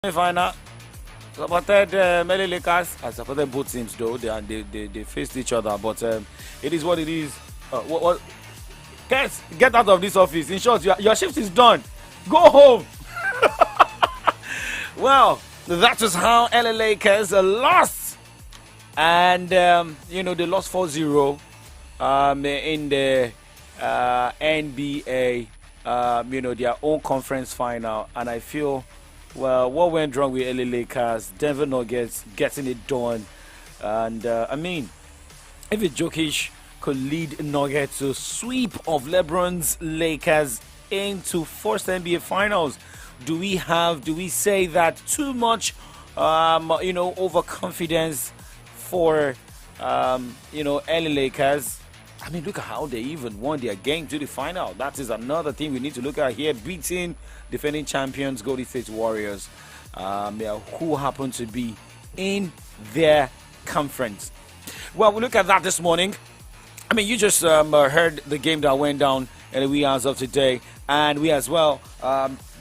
Final supported LA Lakers. I supported both teams though. They faced each other, but it is what it is. What? Guys, get out of this office. In short, your shift is done. Go home. Well, that is how LA Lakers lost, and they lost 4-0 in the NBA. Their own conference final, and I feel. Well, what went wrong with LA Lakers? Denver Nuggets getting it done. And, if Jokic could lead Nuggets to sweep of LeBron's Lakers into first NBA Finals, do we say that too much, overconfidence for, LA Lakers? I mean, look at how they even won their game to the final. That is another thing we need to look at here. Beating defending champions Golden State Warriors, who happen to be in their conference. Well, we look at that this morning. I mean, you just heard the game that went down in the wee hours of today, and we as well,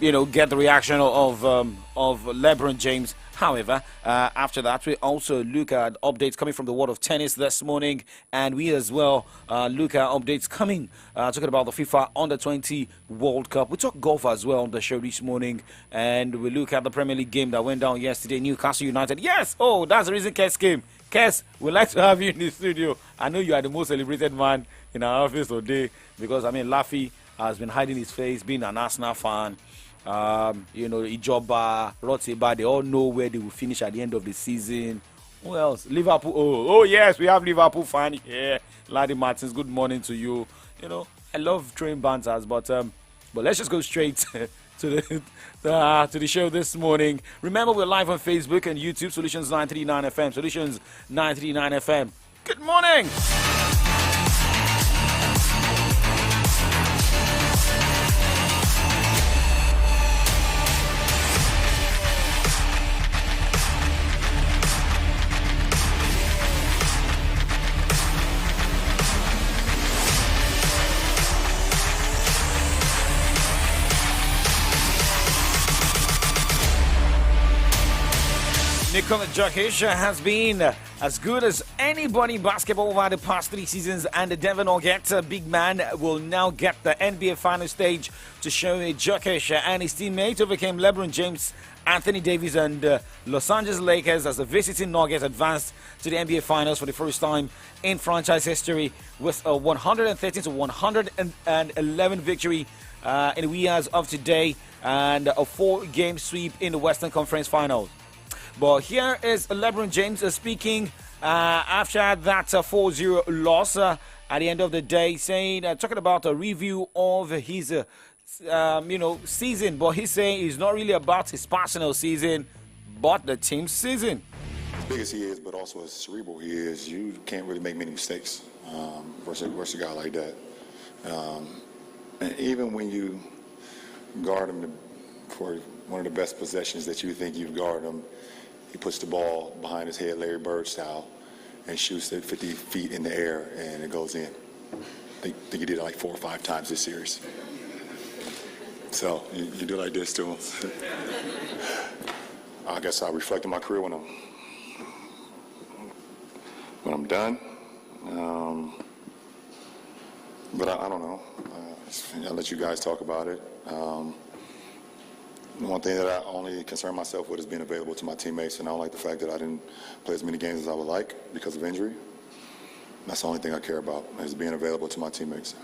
get the reaction of LeBron James. However, after that, we also look at updates coming from the world of tennis this morning, and we as well look at updates coming, talking about the FIFA Under-20 World Cup. We talk golf as well on the show this morning, and we look at the Premier League game that went down yesterday, Newcastle United. Yes! Oh, that's the reason Kes came. Kes, we'd like to have you in the studio. I know you are the most celebrated man in our office today because, Laffy has been hiding his face, being an Arsenal fan. Ijoba, Rotiba, they all know where they will finish at the end of the season. Who else? Liverpool. Oh yes, we have Liverpool fan here. Laddie Martins, good morning to you. I love train banters, but let's just go straight to the show this morning. Remember, we're live on Facebook and YouTube. Solutions 939 FM. Solutions 939 FM. Good morning. Nikola Jokic has been as good as anybody in basketball over the past 3 seasons, and the Denver Nuggets big man will now get the NBA final stage to show Jokic and his teammate overcame LeBron James, Anthony Davis, and Los Angeles Lakers as the visiting Nuggets advanced to the NBA Finals for the first time in franchise history with a 113-111 victory in the wee hours of today and a 4-game sweep in the Western Conference Finals. But here is LeBron James speaking after that 4-0 loss at the end of the day, saying, talking about a review of his, season. But he's saying it's not really about his personal season, but the team's season. As big as he is, but also as cerebral he is, you can't really make many mistakes versus a guy like that. And even when you guard him for one of the best possessions that you think you've guarded him, he puts the ball behind his head, Larry Bird style, and shoots it 50 feet in the air, and it goes in. I think he did it like 4 or 5 times this series. So you do like this to him. I guess I'll reflect on my career when I'm done. But I don't know. I'll let you guys talk about it. One thing that I only concern myself with is being available to my teammates, and I don't like the fact that I didn't play as many games as I would like because of injury. That's the only thing I care about, is being available to my teammates.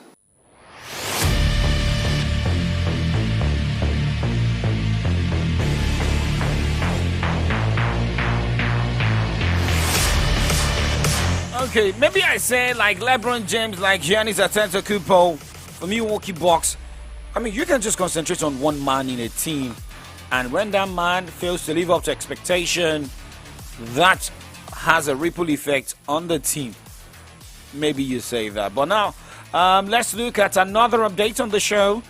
Okay, maybe I say like LeBron James, like Giannis Antetokounmpo for Milwaukee Bucks. I mean, you can just concentrate on one man in a team, and when that man fails to live up to expectation, that has a ripple effect on the team. Maybe you say that. But now, let's look at another update on the show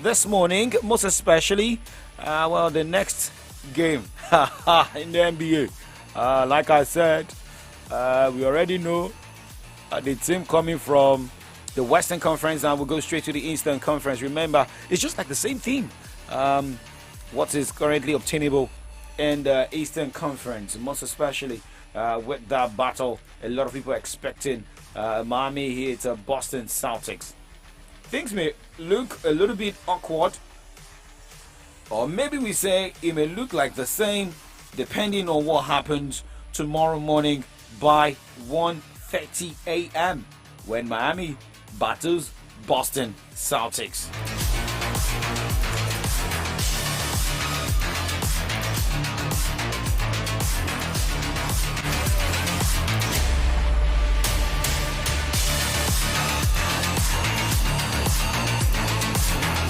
this morning, most especially, the next game in the NBA. Like I said, we already know the team coming from the Western Conference, and we'll go straight to the Eastern Conference. Remember, it's just like the same thing. what is currently obtainable in the Eastern Conference, most especially with that battle. A lot of people expecting Miami hit Boston Celtics. Things may look a little bit awkward, or maybe we say it may look like the same, depending on what happens tomorrow morning by 1:30 a.m. when Miami battles Boston Celtics.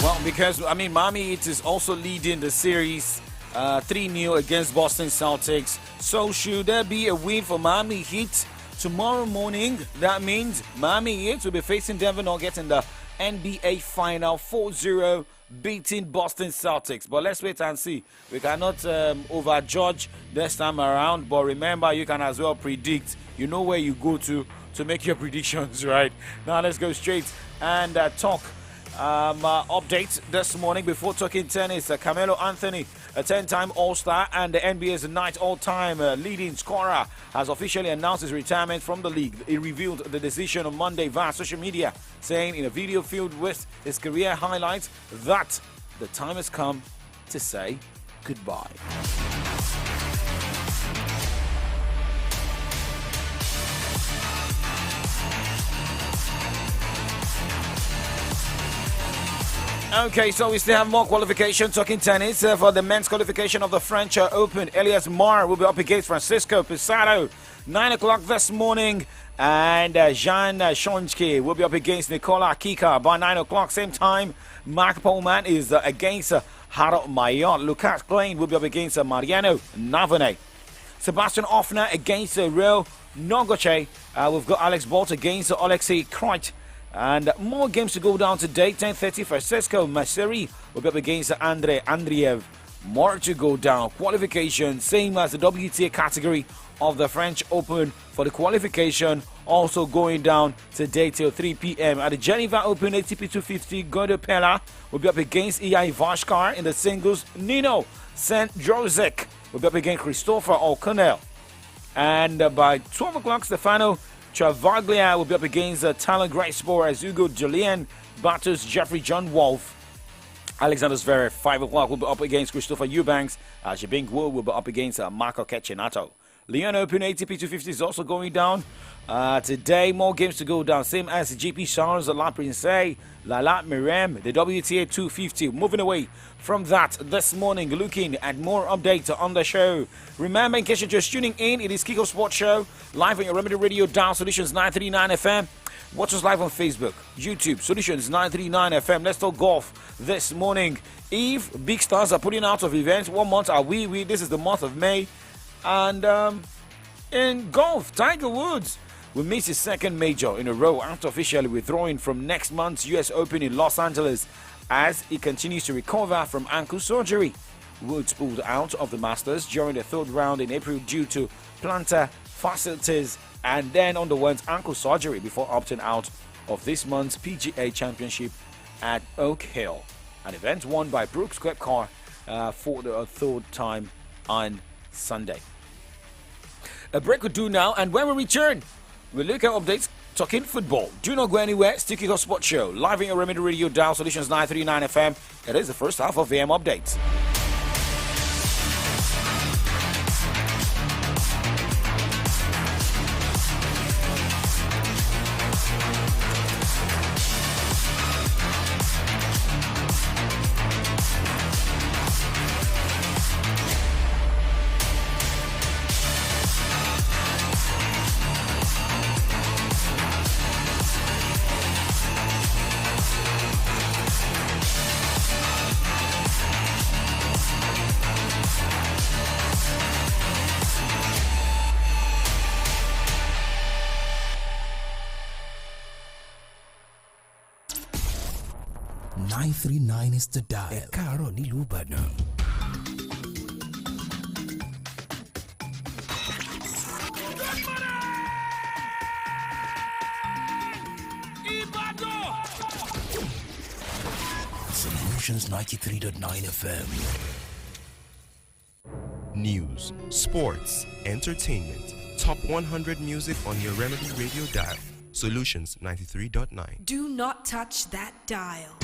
Well, because Miami Heat is also leading the series 3-0 against Boston Celtics. So should there be a win for Miami Heat tomorrow morning, that means Miami Heat will be facing Denver Nuggets in the NBA Final 4-0, beating Boston Celtics. But let's wait and see. We cannot overjudge this time around. But remember, you can as well predict. You know where you go to make your predictions, right? Now let's go straight and talk updates this morning. Before talking tennis, Carmelo Anthony, a 10-time All-Star and the NBA's ninth all-time leading scorer, has officially announced his retirement from the league. He revealed the decision on Monday via social media, saying in a video filled with his career highlights that the time has come to say goodbye. Okay, so we still have more qualification talking tennis for the men's qualification of the French Open. Elias Mar will be up against Francisco Pizarro 9 o'clock this morning, and Jan Shonsky will be up against Nikola Kika by 9 o'clock. Same time, Mark Polman is against Harold Mayon. Lucas Klein will be up against Mariano Navone. Sebastian Offner against Real Nogoche. We've got Alex Bolt against Alexei Kreit. And more games to go down today. 10:30, Francisco Masseri will be up against Andrei Andreev. More to go down. Qualification, same as the WTA category of the French Open for the qualification. Also going down today till 3 p.m. At the Geneva Open ATP 250, Godo Pella will be up against Iai Vashkar in the singles. Nino St. Josek will be up against Christopher O'Connell. And by 12 o'clock, Stefano Travaglia will be up against Talon Gracespor as Hugo Julien battles Jeffrey John Wolf. Alexander Zverev, 5 o'clock, will be up against Christopher Eubanks. Jibing Wu will be up against Marco Cecchinato. Lyon Open ATP 250 is also going down. Today, more games to go down. Same as GP Charles, La Princesse, Lala Mirem, the WTA 250. Moving away from that this morning, looking at more updates on the show. Remember, in case you're just tuning in, it is Kiko Sports Show, live on your Remedy Radio Down Solutions 939 FM. Watch us live on Facebook, YouTube, Solutions 939 FM. Let's talk golf this morning. Eve, big stars are putting out of events. What month are we? This is the month of May. And in golf, Tiger Woods will miss his second major in a row after officially withdrawing from next month's US Open in Los Angeles as he continues to recover from ankle surgery. Woods pulled out of the Masters during the third round in April due to plantar fasciitis and then underwent ankle surgery before opting out of this month's PGA Championship at Oak Hill, an event won by Brooks Koepka for the third time on Sunday. A break will do now, and when we return, we'll look at updates talking football. Do not go anywhere. Still Kiko Sports Show, live in your Remedy Radio Dial Solutions 939 FM. It is the first half of VM Updates. Is the dial. Káàárọ̀ nílùú Ìbàdàn. Solutions 93.9 FM. News, sports, entertainment. Top 100 music on your Remedy Radio dial. Solutions 93.9. Do not touch that dial.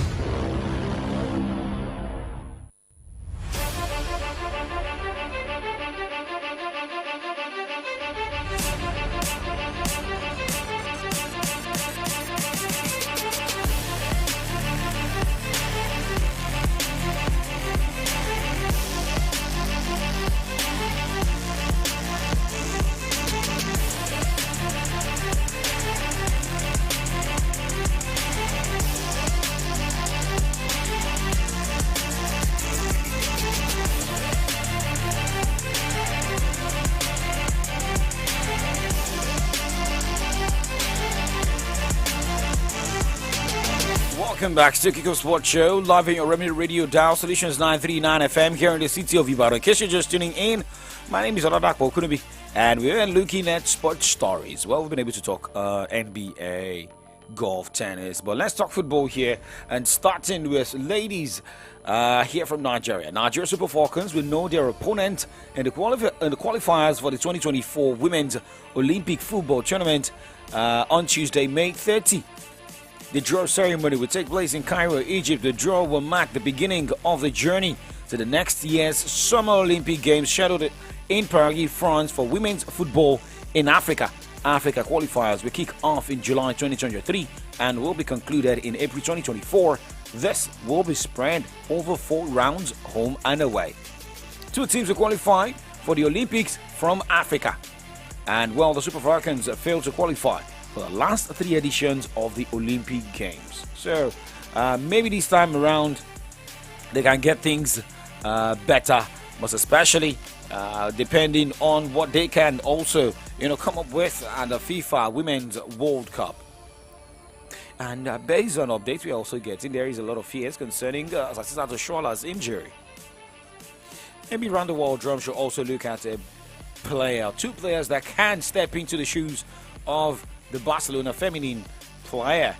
Welcome back to Kiko Sports Show, live in your Remedy Radio dial, Solutions 939 FM here in the city of Ibadan. In case you're just tuning in, my name is Oladapo Kunubi, and we're looking at sports stories. Well, we've been able to talk NBA, golf, tennis, but let's talk football here, and starting with ladies here from Nigeria. Nigeria Super Falcons will know their opponent in the qualifiers for the 2024 Women's Olympic Football Tournament on Tuesday, May 30. The draw ceremony will take place in Cairo, Egypt. The draw will mark the beginning of the journey to the next year's Summer Olympic Games scheduled in Paris, France for women's football in Africa. Africa qualifiers will kick off in July 2023 and will be concluded in April 2024. This will be spread over 4 rounds, home and away. 2 teams will qualify for the Olympics from Africa. And well, the Super Falcons failed to qualify for the last 3 editions of the Olympic Games. So maybe this time around they can get things better, most especially depending on what they can also come up with at the FIFA Women's World Cup. And based on updates we're also getting, there is a lot of fears concerning Asisat Oshola's injury. Maybe Round the World Drum should also look at a player, 2 players that can step into the shoes of the Barcelona feminine player.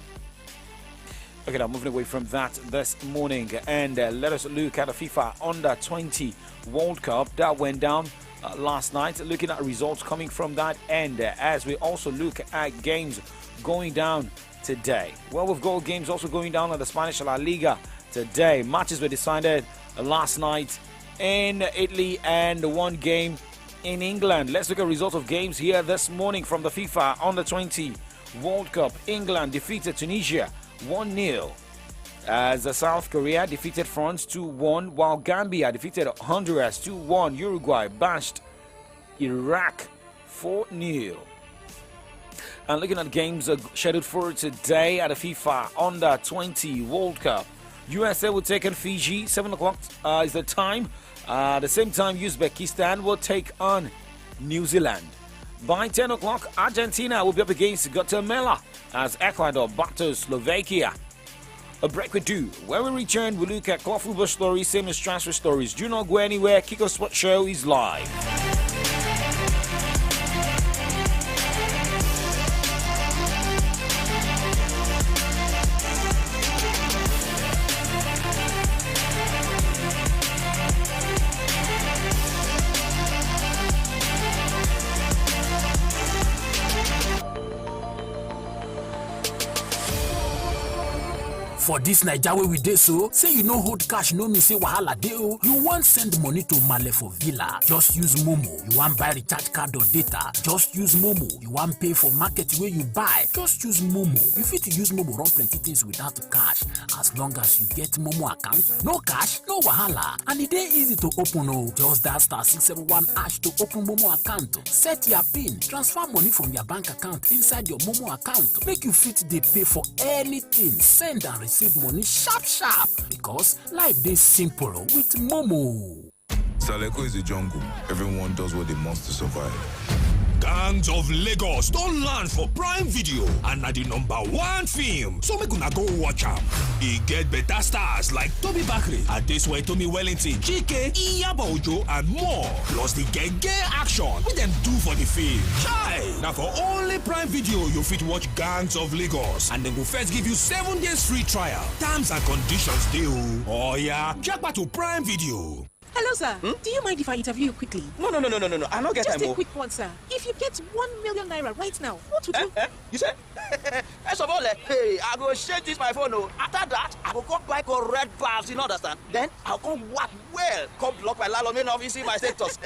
Okay, now moving away from that this morning, and let us look at the FIFA Under-20 World Cup that went down last night. Looking at results coming from that, and as we also look at games going down today. Well, we've got games also going down at the Spanish La Liga today. Matches were decided last night in Italy and 1 game in England. Let's look at results of games here this morning from the FIFA Under-20 World Cup. England defeated Tunisia 1-0 as South Korea defeated France 2-1, while Gambia defeated Honduras 2-1. Uruguay bashed Iraq 4-0. And looking at games scheduled for today at the FIFA Under-20 World Cup, USA will take on Fiji. 7 o'clock is the time. At the same time, Uzbekistan will take on New Zealand. By 10 o'clock, Argentina will be up against Guatemala as Ecuador battles Slovakia. A break will do. When we return, we'll look at club football stories, same as transfer stories. Do not go anywhere. Kiko Sports Show is live. For this Naija wey we dey so, say you no hold cash no mean say wahala dey o. You wan send money to Male for Villa, just use Momo. You wan buy recharge card or data, just use Momo. You wan pay for market wey you buy, just use Momo. You fit use Momo run plenty things without cash. As long as you get Momo account, no cash, no wahala. And e dey easy to open o. Just dial *671# to open Momo account. Set your PIN, transfer money from your bank account inside your Momo account. Make you fit dey pay for anything, send and receive money sharp because life dey simple with Momo. Saleko is a jungle. Everyone does what they must to survive. Gangs of Lagos don land for Prime Video and na the #1 film, so make una go watch am. E get better stars like Toby Bakri, Adesuwa Tomi Wellington, Chike, Iyabo Ojo and more. Plus the genge action wey dem do for the film. Chai! Na for only Prime Video you fit watch Gangs of Lagos, and dem go first give you 7 days free trial. Terms and conditions dey o. Oya, japa to Prime Video. Hello, sir. Do you mind if I interview you quickly? No. I don't get time. Just a quick one, sir. If you get 1 million naira right now, what would you? You said? First of all, hey, I go share this my phone. After that, I will come buy red bars, you understand? Then I'll come work well. Come block my landlord office, see my status.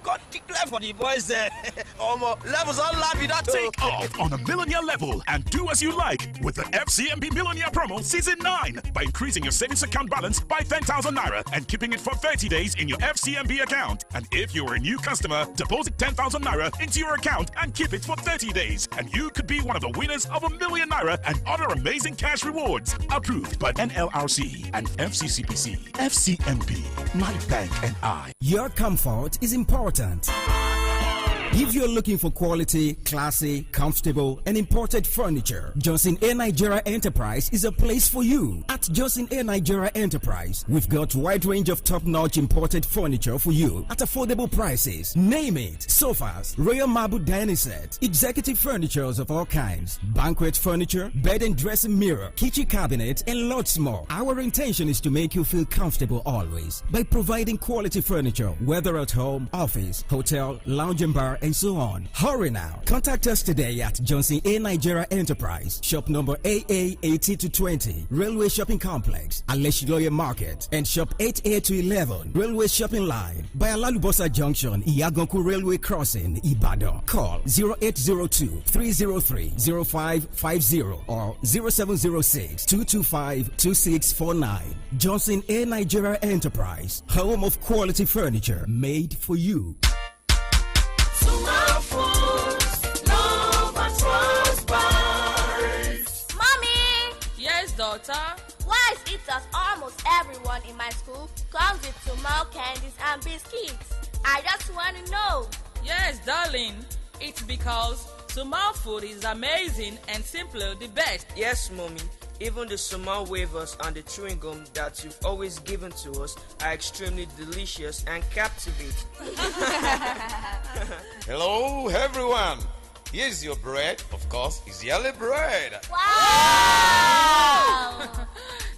Come declare for the boys there. Levels all land with that. Take off on a millionaire level and do as you like with the FCMB Millionaire Promo Season 9 by increasing your savings account balance by 10,000 naira and keeping it for 30 days in your FCMB account. And if you're a new customer, deposit 10,000 naira into your account and keep it for 30 days. And you could be one of the winners of ₦1 million and other amazing cash rewards. Approved by NLRC and FCCPC. FCMB, My Bank and I. Your comfort is important. If you're looking for quality, classy, comfortable, and imported furniture, Johnson A. Nigeria Enterprise is a place for you. At Johnson A. Nigeria Enterprise, we've got a wide range of top-notch imported furniture for you at affordable prices. Name it: sofas, royal marble dining set, executive furnitures of all kinds, banquet furniture, bed and dressing mirror, kitchen cabinet, and lots more. Our intention is to make you feel comfortable always by providing quality furniture, whether at home, office, hotel, lounge and bar, and so on. Hurry now. Contact us today at Johnson A. Nigeria Enterprise, shop number AA 80-20, Railway Shopping Complex, Aleshiloye Market, and shop 8A-11, Railway Shopping Line, by Alalubosa Junction, Iyaganku Railway Crossing, Ibadan. Call 0802-303-0550 or 0706-225-2649. Johnson A. Nigeria Enterprise, home of quality furniture made for you. Mommy! Yes, daughter? Why is it that almost everyone in my school comes with Sumal candies and biscuits? I just want to know. Yes, darling. It's because Sumal food is amazing and simply the best. Yes, Mommy. Even the Sumal wafers and the chewing gum that you've always given to us are extremely delicious and captivating. Hello, everyone. Here's your bread. Of course, it's yellow bread. Wow!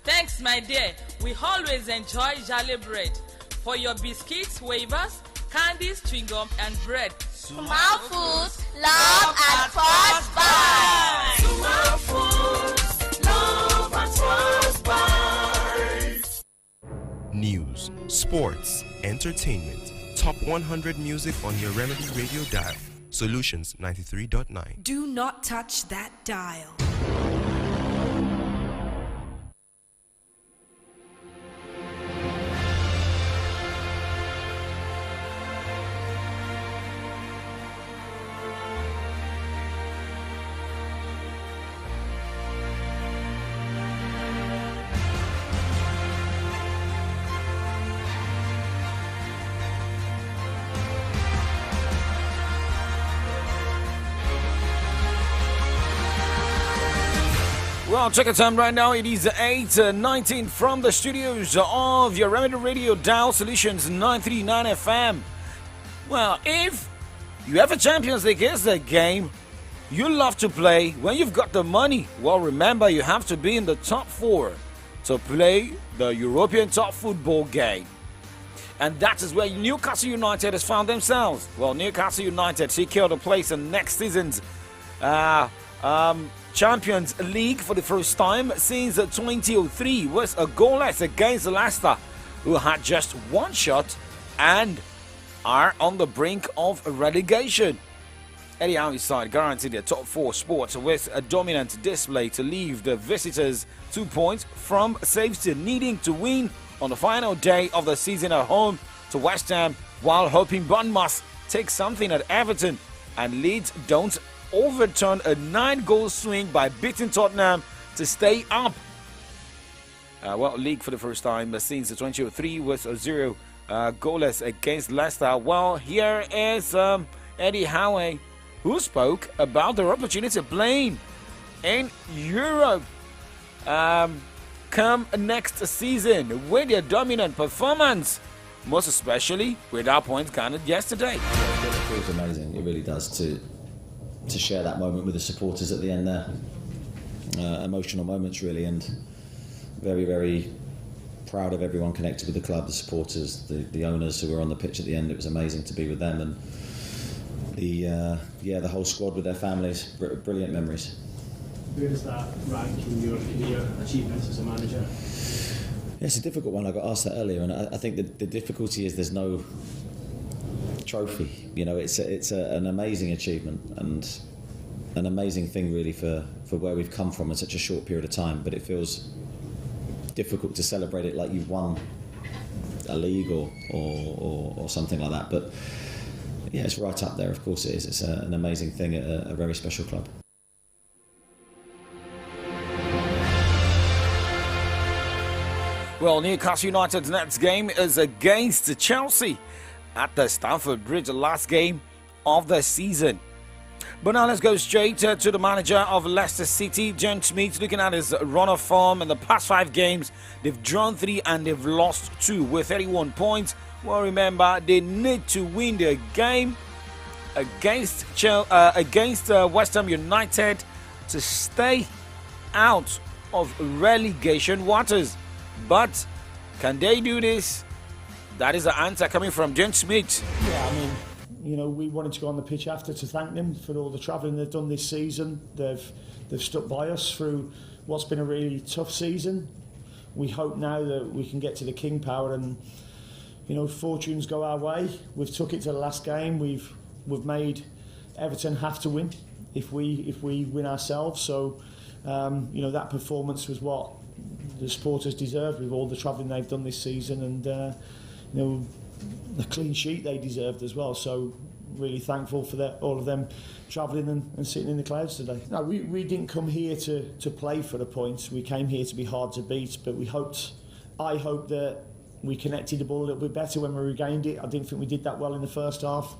Thanks, my dear. We always enjoy Jolly bread. For your biscuits, wafers, candies, chewing gum, and bread. Sumal Foods, love at first bite. Sumal Foods, love at first bite. News, sports, entertainment, top 100 music on your Remedy Radio dial. Solutions 93.9. Do not touch that dial. Well, check the time right now. It is 8:19 from the studios of your Remedy Radio Dial Solutions 939 FM. Well, if you have a Champions League, here's the game you love to play when you've got the money. Well, remember, you have to be in the top 4 to play the European top football game. And that is where Newcastle United has found themselves. Well, Newcastle United secured a place in next season's Champions League for the first time since 2003, was a goalless against Leicester, who had just one shot and are on the brink of relegation. Eddie Howe's side guaranteed their top 4 spots with a dominant display to leave the visitors 2 points from safety, needing to win on the final day of the season at home to West Ham, while hoping Bournemouth take something at Everton and Leeds don't overturn a 9-goal swing by beating Tottenham to stay up. League for the first time since 2003 was a 0 goalless against Leicester. Well, here is Eddie Howe, who spoke about their opportunity playing in Europe come next season with their dominant performance, most especially with our points garnered yesterday. It feels amazing, it really does, to share that moment with the supporters at the end there. Emotional moments, really, and very, very proud of everyone connected with the club, the supporters, the owners who were on the pitch at the end. It was amazing to be with them, and the whole squad with their families. Brilliant memories. Where does that rank in your achievements as a manager? Yeah, it's a difficult one. I got asked that earlier, and I think the difficulty is there's no trophy. You know, it's an amazing achievement and an amazing thing really for where we've come from in such a short period of time. But it feels difficult to celebrate it like you've won a league or something like that. But yeah, it's right up there. Of course it is. It's an amazing thing at a very special club. Well, Newcastle United's next game is against Chelsea at the Stamford Bridge, the last game of the season. But now let's go straight to the manager of Leicester City, Dean Smith, looking at his run of form in the past 5 games. They've drawn 3 and they've lost 2 with 31 points. Well, remember, they need to win their game against West Ham United to stay out of relegation waters. But can they do this? That is the answer coming from Dean Smith. Yeah, I mean, you know, we wanted to go on the pitch after to thank them for all the travelling they've done this season. They've stuck by us through what's been a really tough season. We hope now that we can get to the King Power and, you know, fortunes go our way. We've took it to the last game. We've made Everton have to win if we win ourselves. So, you know, that performance was what the supporters deserved with all the travelling they've done this season, and you know, the clean sheet they deserved as well. So really thankful for that, all of them travelling and sitting in the clouds today. No, we didn't come here to play for the points. We came here to be hard to beat, but I hope that we connected the ball a little bit better when we regained it. I didn't think we did that well in the first half.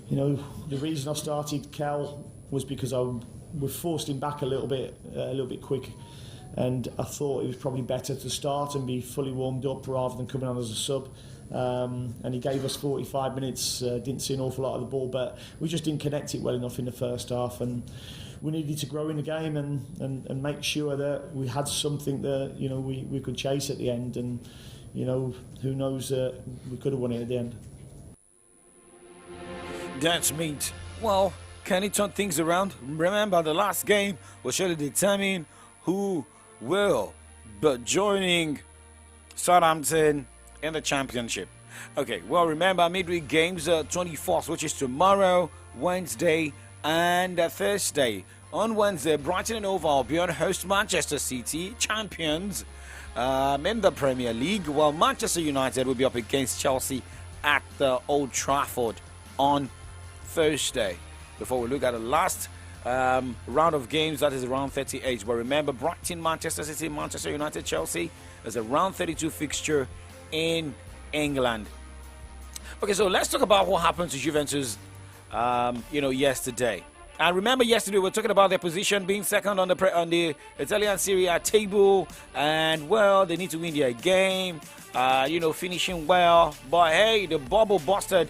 You know, the reason I started Kel was because we forced him back a little bit quick. And I thought it was probably better to start and be fully warmed up rather than coming on as a sub. And he gave us 45 minutes, didn't see an awful lot of the ball, but we just didn't connect it well enough in the first half. And we needed to grow in the game and make sure that we had something that, you know, we could chase at the end. And, you know, who knows, we could have won it at the end. That's meat. Well, can he turn things around? Remember, the last game will surely determine who will be joining Southampton in the Championship. Okay, well, remember, midweek games 24th, which is tomorrow, Wednesday and Thursday. On Wednesday, Brighton and Hove Albion host Manchester City, champions in the Premier League, while Manchester United will be up against Chelsea at the Old Trafford on Thursday. Before we look at the last round of games, that is round 38. But remember, Brighton, Manchester City, Manchester United, Chelsea is a round 32 fixture in England. Okay, so let's talk about what happened to Juventus, yesterday. And remember, yesterday we were talking about their position being second on the Italian Serie A table, and well, they need to win their game, finishing well. But hey, the bubble busted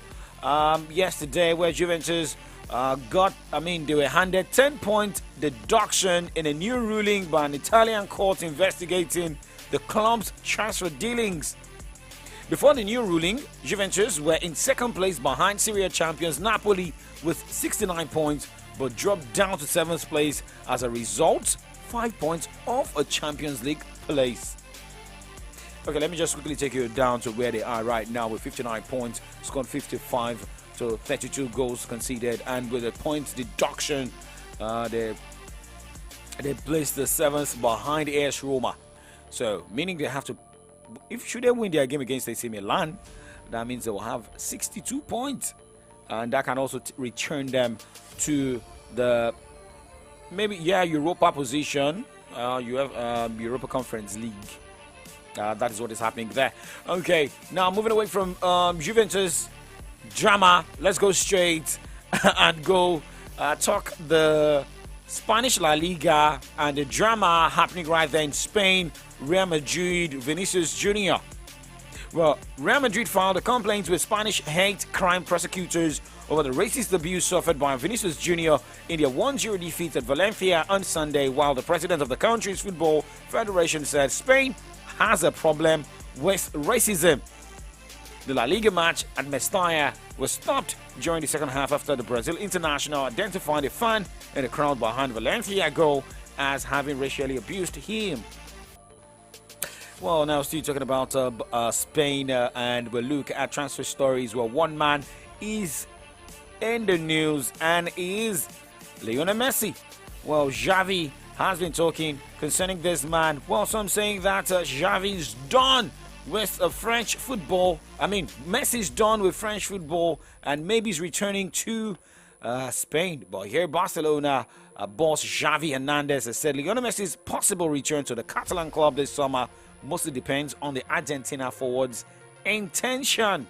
yesterday, where Juventus they were handed 10-point deduction in a new ruling by an Italian court investigating the club's transfer dealings. Before the new ruling, Juventus were in second place behind Serie A champions Napoli with 69 points, but dropped down to 7th place as a result, 5 points off a Champions League place. Okay, let me just quickly take you down to where they are right now with 59 points, scored 55 to 32 goals conceded, and with a points deduction, they placed the 7th behind AS Roma. So, meaning they have to, should they win their game against AC Milan, that means they will have 62 points, and that can also return them to the Europa position. You have Europa Conference League. That is what is happening there. Okay, now moving away from Juventus drama, let's go straight and go talk the Spanish La Liga and the drama happening right there in Spain. Real Madrid, Vinicius Jr. Well, Real Madrid filed a complaint with Spanish hate crime prosecutors over the racist abuse suffered by Vinicius Jr. in their 1-0 defeat at Valencia on Sunday, while the president of the country's football federation said Spain has a problem with racism. The La Liga match at Mestalla was stopped during the second half after the Brazil international identified a fan in the crowd behind Valencia goal as having racially abused him. Well, now still talking about Spain, and we'll look at transfer stories where one man is in the news and is Lionel Messi. Well, Xavi has been talking concerning this man. Well, some saying that Xavi's done with French football. Messi's done with French football and maybe he's returning to Spain. But here, Barcelona boss Xavi Hernandez has said Lionel Messi's possible return to the Catalan club this summer mostly depends on the Argentina forward's intention.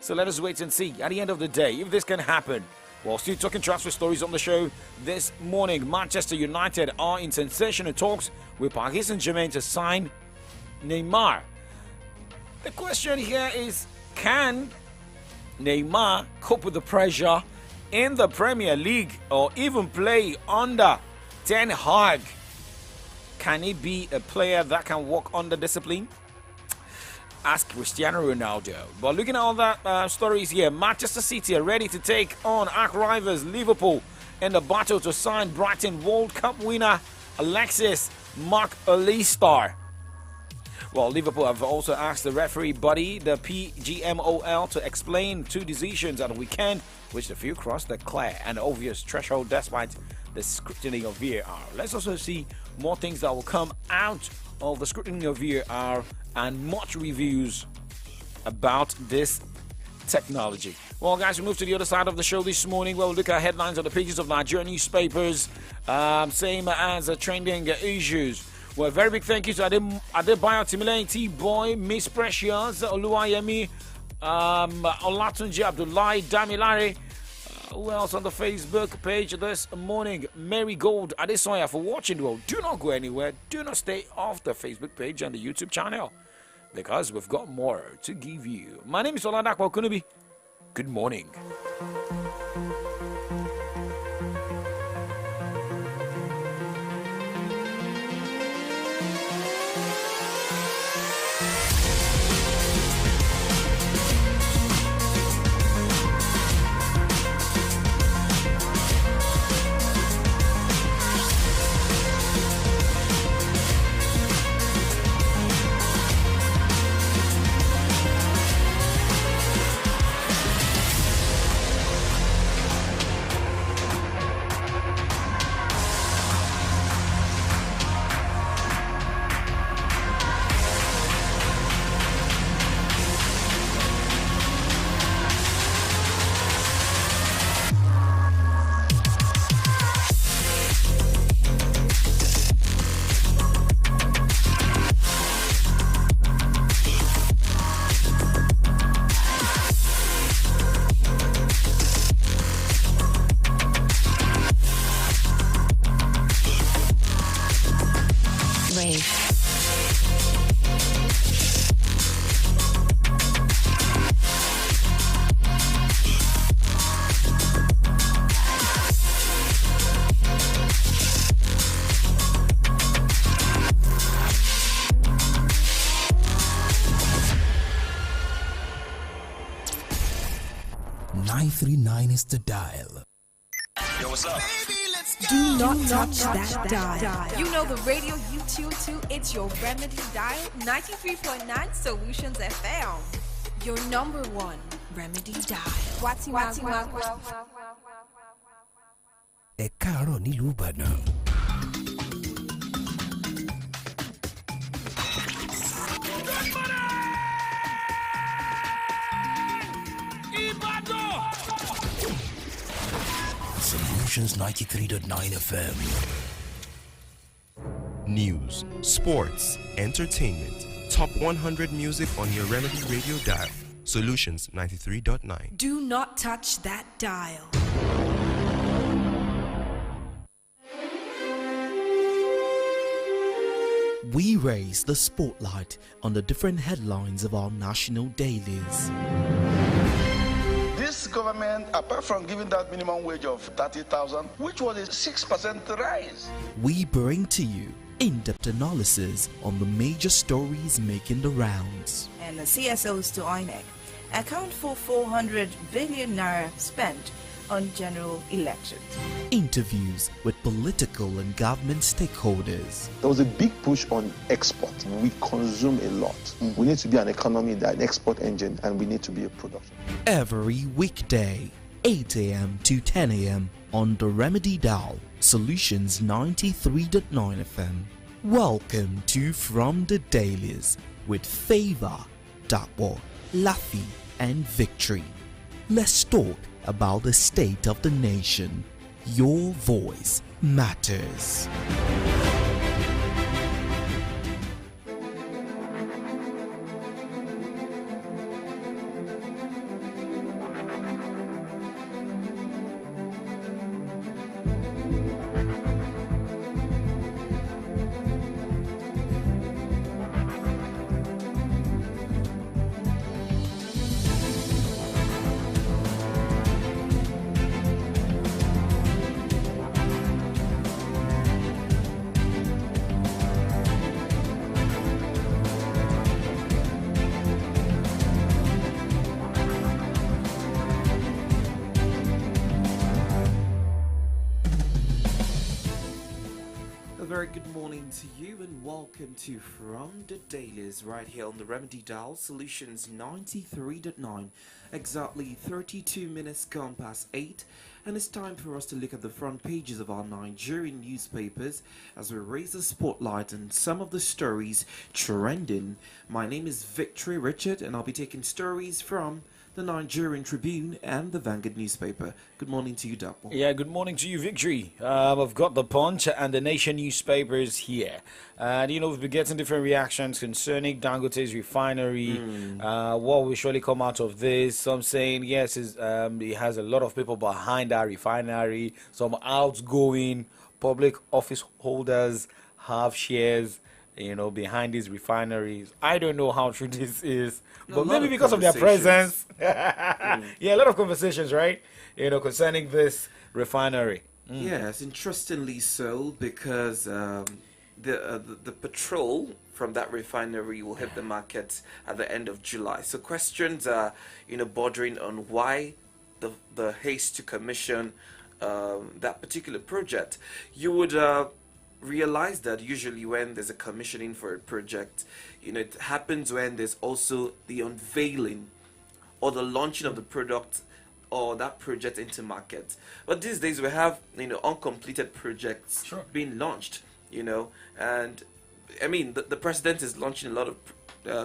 So let us wait and see at the end of the day if this can happen. While still talking transfer stories on the show this morning, Manchester United are in sensational talks with Paris Saint-Germain to sign Neymar. The question here is, can Neymar cope with the pressure in the Premier League or even play under Ten Hag? Can he be a player that can work under discipline? Ask Cristiano Ronaldo. But looking at all that stories here, Manchester City are ready to take on arch rivals Liverpool in the battle to sign Brighton World Cup winner Alexis McAllister. Well, Liverpool have also asked the referee body, the PGMOL, to explain two decisions at the weekend, which the few crossed the clear and obvious threshold despite the scrutiny of VAR. Let's also see more things that will come out of the scrutiny of VAR and much reviews about this technology. Well, guys, we move to the other side of the show this morning. We'll look at headlines on the pages of Nigerian newspapers, same as trending issues. Well, a very big thank you to Adebayo Timileyin, T-Boy, Miss Precious, Oluwayemi, Olatunji Abdullahi, Damilare. Who else on the Facebook page this morning? Mary Gold Adesoya for watching. Well, do not go anywhere. Do not stay off the Facebook page and the YouTube channel because we've got more to give you. My name is Oladakwa Kunubi. Good morning. Is the dial. Yo, what's up? Do not touch that dial. You know the radio you tune to, it's your Remedy dial, 93.9 Solutions FM. Your number one Remedy dial. Ẹ káàárọ̀ nílùú Ìbàdàn. Solutions 93.9 FM. News, sports, entertainment. Top 100 music on your Remedy Radio dial. Solutions 93.9. Do not touch that dial. We raise the spotlight on the different headlines of our national dailies. This government, apart from giving that minimum wage of 30,000, which was a 6% rise. We bring to you in-depth analysis on the major stories making the rounds. And the CSOs to INEC account for 400 billion naira spent on general elections. Interviews with political and government stakeholders. There was a big push on export. We consume a lot. We need to be an economy, an export engine, and we need to be a production. Every weekday, 8 a.m. to 10 a.m. on the Remedy Dial, Solutions 93.9 FM. Welcome to From the Dailies with Favor, Dapo, Laffy, and Victory. Let's talk about the state of the nation. Your voice matters. Good morning to you and welcome to From the Dailies right here on the Remedy Dial, Solutions 93.9. Exactly 32 minutes gone past 8, and it's time for us to look at the front pages of our Nigerian newspapers as we raise the spotlight on some of the stories trending. My name is Victory Richard and I'll be taking stories from the Nigerian Tribune and the Vanguard newspaper. Good morning to you, Dapo. Yeah, good morning to you, Victory. I've got the Punch and the Nation newspapers here. And, we've been getting different reactions concerning Dangote's refinery. What will surely come out of this? Some saying, yes, he has a lot of people behind that refinery. Some outgoing public office holders have shares behind these refineries. I don't know how true this is, but maybe because of their presence. Yeah, a lot of conversations, right? Concerning this refinery. Yes, interestingly so, because the petrol from that refinery will hit the market at the end of July. So questions are, bordering on why the haste to commission that particular project. You would realize that usually when there's a commissioning for a project, it happens when there's also the unveiling or the launching of the product or that project into market. But these days we have uncompleted projects being launched, and I mean the president is launching a lot of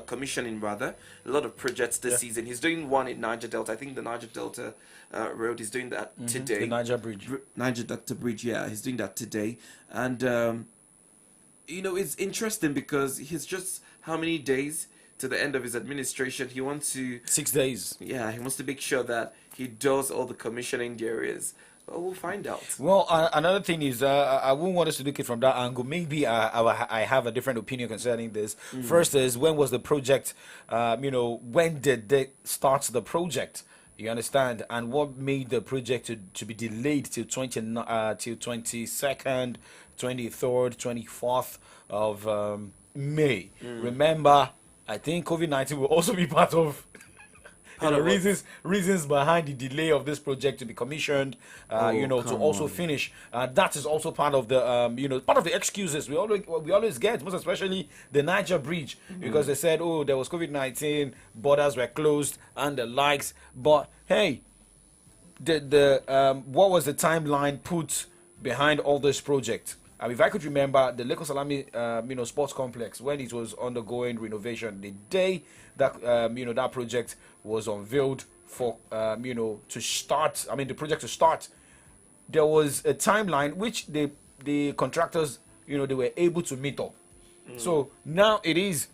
commissioning a lot of projects this season. He's doing one in Niger Delta. I think the Niger Delta Road is doing that today. The Niger Bridge. Niger Delta Bridge, yeah, he's doing that today. And it's interesting because he's just how many days to the end of his administration. He wants to 6 days. Yeah, he wants to make sure that he does all the commissioning there is. Well, we'll find out. Well, another thing is, I wouldn't want us to look at it from that angle. Maybe I have a different opinion concerning this. First is, when was the project, when did they start the project? You understand? And what made the project to be delayed till 22nd, 23rd, 24th of May? Remember, I think COVID-19 will also be part of reasons behind the delay of this project to be commissioned, to also finish. That is also part of the, part of the excuses we always get, most especially the Niger Bridge, because they said, there was COVID-19, borders were closed and the likes. But hey, what was the timeline put behind all this project? If I could remember, the Lagos Salami, sports complex, when it was undergoing renovation, the day that that project was unveiled for to start. The project to start, there was a timeline which the contractors they were able to meet up. So now it is,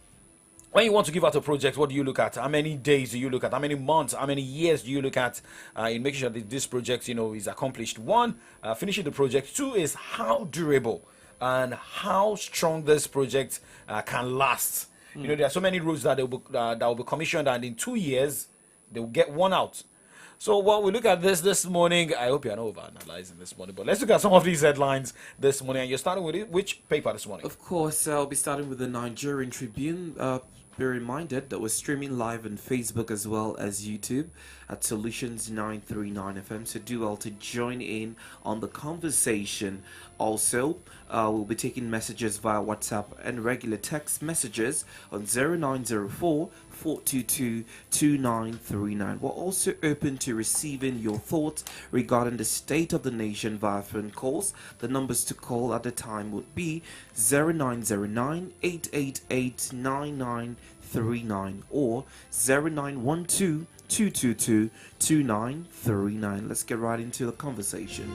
when you want to give out a project, what do you look at? How many days do you look at? How many months? How many years do you look at in making sure that this project, is accomplished? One, finishing the project. Two is how durable and how strong this project can last. There are so many roads that will be commissioned, and in 2 years they will get one out. So while we look at this morning, I hope you're not over-analyzing this morning, but let's look at some of these headlines this morning. And you're starting with which paper this morning? Of course, I'll be starting with the Nigerian Tribune. Be reminded that we're streaming live on Facebook as well as YouTube at Solutions 939 FM. So do well to join in on the conversation. Also, we'll be taking messages via WhatsApp and regular text messages on 0904 422 2939. We're also open to receiving your thoughts regarding the state of the nation via phone calls. The numbers to call at the time would be 0909 888 9939 or 0912 222 2939. Let's get right into the conversation.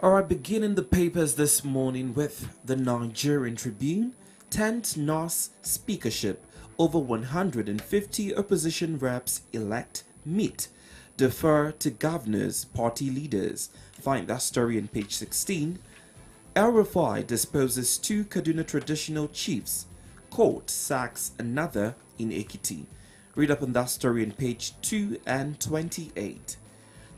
Alright, beginning the papers this morning with the Nigerian Tribune. 10th NOS speakership. Over 150 opposition reps elect meet. Defer to governors, party leaders. Find that story on page 16. El Rufai disposes 2 Kaduna traditional chiefs. Court sacks another in Ekiti. Read up on that story on page 2 and 28.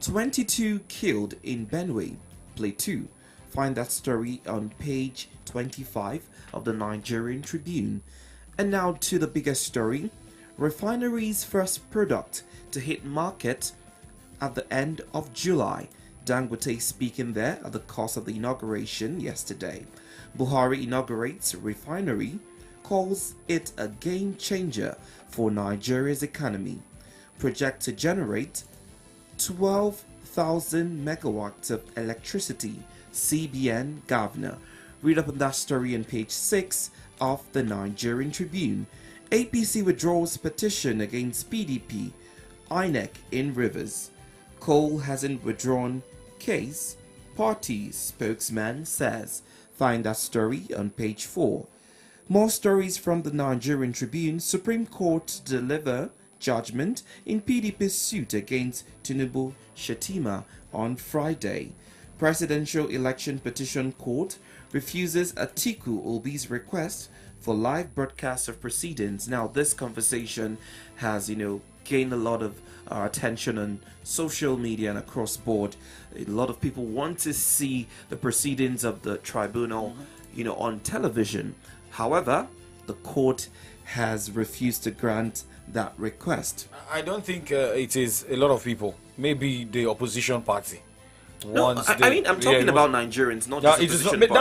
22 killed in Benue. Play 2. Find that story on page 25 of the Nigerian Tribune. And now to the biggest story. Refinery's first product to hit market at the end of July. Dangote speaking there at the course of the inauguration yesterday. Buhari inaugurates refinery, calls it a game changer for Nigeria's economy. Project to generate 12,000 megawatts of electricity, CBN governor. Read up on that story on page 6 of the Nigerian Tribune. APC withdraws petition against PDP, INEC in Rivers. Cole hasn't withdrawn case, party spokesman says. Find that story on page 4. More stories from the Nigerian Tribune. Supreme Court deliver judgment in PDP's suit against Tinubu Shetima on Friday. Presidential Election Petition Court refuses Atiku Obi's request for live broadcast of proceedings. Now, this conversation has, gained a lot of attention on social media and across board. A lot of people want to see the proceedings of the tribunal, on television. However, the court has refused to grant that request. I don't think it is a lot of people. Maybe the opposition party. No, I'm talking about Nigerians, not just opposition parties.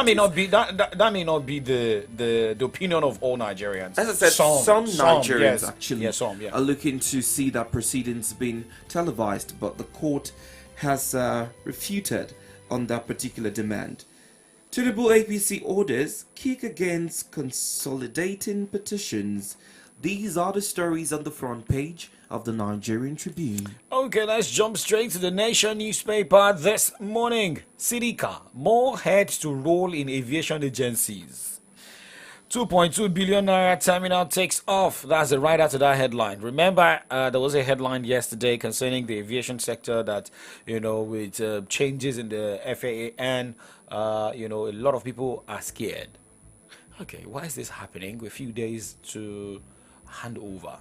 That may not be the opinion of all Nigerians. As I said, some Nigerians actually are looking to see that proceedings being televised, but the court has refuted on that particular demand. Tinubu APC orders kick against consolidating petitions. These are the stories on the front page of the Nigerian Tribune. Okay, let's jump straight to the Nation newspaper this morning. Sidika, more heads to roll in aviation agencies. 2.2 billion naira terminal takes off. That's the writer to that headline. Remember, there was a headline yesterday concerning the aviation sector that, with changes in the FAA and, a lot of people are scared. Okay, why is this happening? A few days to hand over.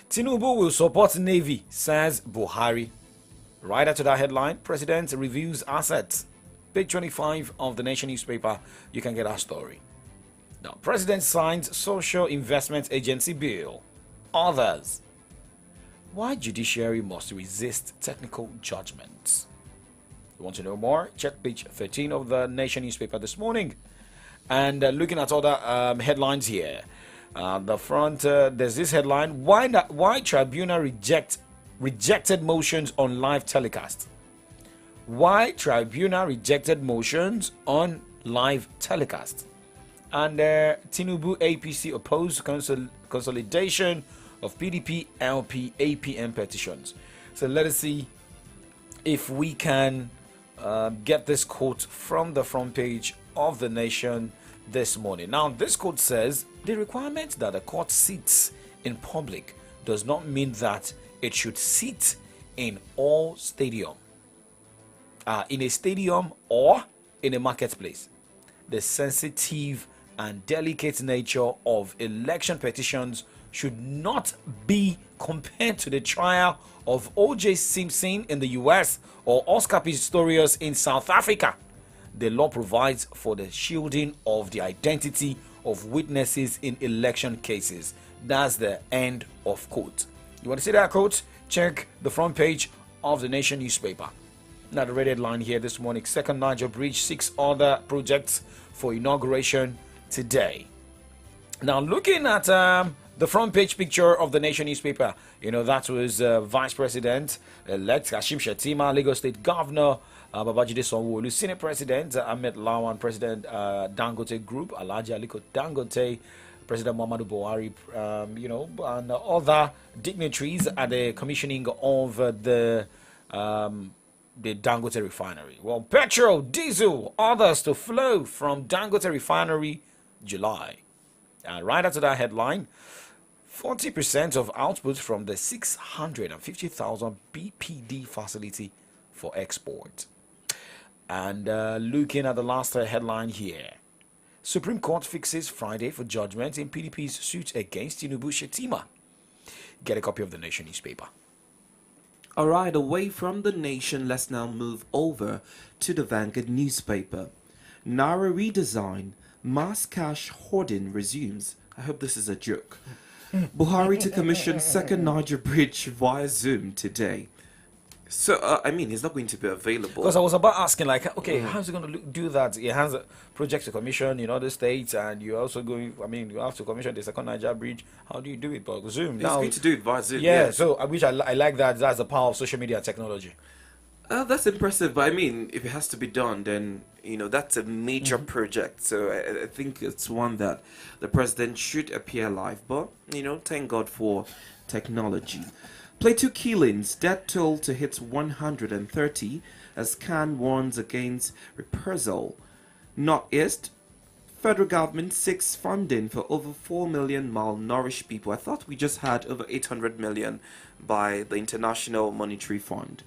Tinubu will support Navy, says Buhari. Right after that headline, President reviews assets. Page 25 of the Nation newspaper, you can get our story. Now, President signs Social Investment Agency bill. Others. Why judiciary must resist technical judgments? You want to know more? Check page 13 of the Nation newspaper this morning. And looking at other headlines here. The front, there's this headline: Why tribunal rejected motions on live telecast? Why tribunal rejected motions on live telecast? And Tinubu APC opposed consolidation of PDP, LP, APM petitions. So let us see if we can get this quote from the front page of the Nation this morning. Now, this quote says, the requirement that the court sits in public does not mean that it should sit in all stadium, in a stadium or in a marketplace. The sensitive and delicate nature of election petitions should not be compared to the trial of O.J. Simpson in the US or Oscar Pistorius in South Africa. The law provides for the shielding of the identity of witnesses in election cases. That's the end of quote. You want to see that quote? Check the front page of the Nation newspaper. Now, the red headline here this morning: Second Niger Bridge, 6 other projects for inauguration today. Now, looking at the front page picture of the Nation newspaper, that was Vice President elect Kashim Shettima, Lagos State Governor Babajide Sanwo-Olu, Senate President Ahmed Lawan, President Dangote Group Alhaji Aliko Dangote, President Muhammadu Buhari, and other dignitaries at the commissioning of the Dangote refinery. Well, petrol, diesel, others to flow from Dangote refinery July. And right after that headline, 40% of output from the 650,000 BPD facility for export. And looking at the last headline here, Supreme Court fixes Friday for judgment in PDP's suit against Tinubu Shettima. Get a copy of the Nation newspaper. All right, away from the Nation, let's now move over to the Vanguard newspaper. Naira redesign, mass cash hoarding resumes. I hope this is a joke. Buhari to commission second Niger Bridge via Zoom today. So, he's not going to be available. Because I was about asking, how's he going to do that? He has a project to commission in other states, and you're also going, you have to commission the second Niger Bridge. How do you do it? But Zoom. He's going to do it via Zoom. Yeah, so I like that. That's the power of social media technology. That's impressive, but if it has to be done, then, that's a major project. So I think it's one that the president should appear live. But, thank God for technology. Plateau killings, death toll to hit 130 as Khan warns against reprisal. Northeast, federal government seeks funding for over 4 million malnourished people. I thought we just had over 800 million by the International Monetary Fund.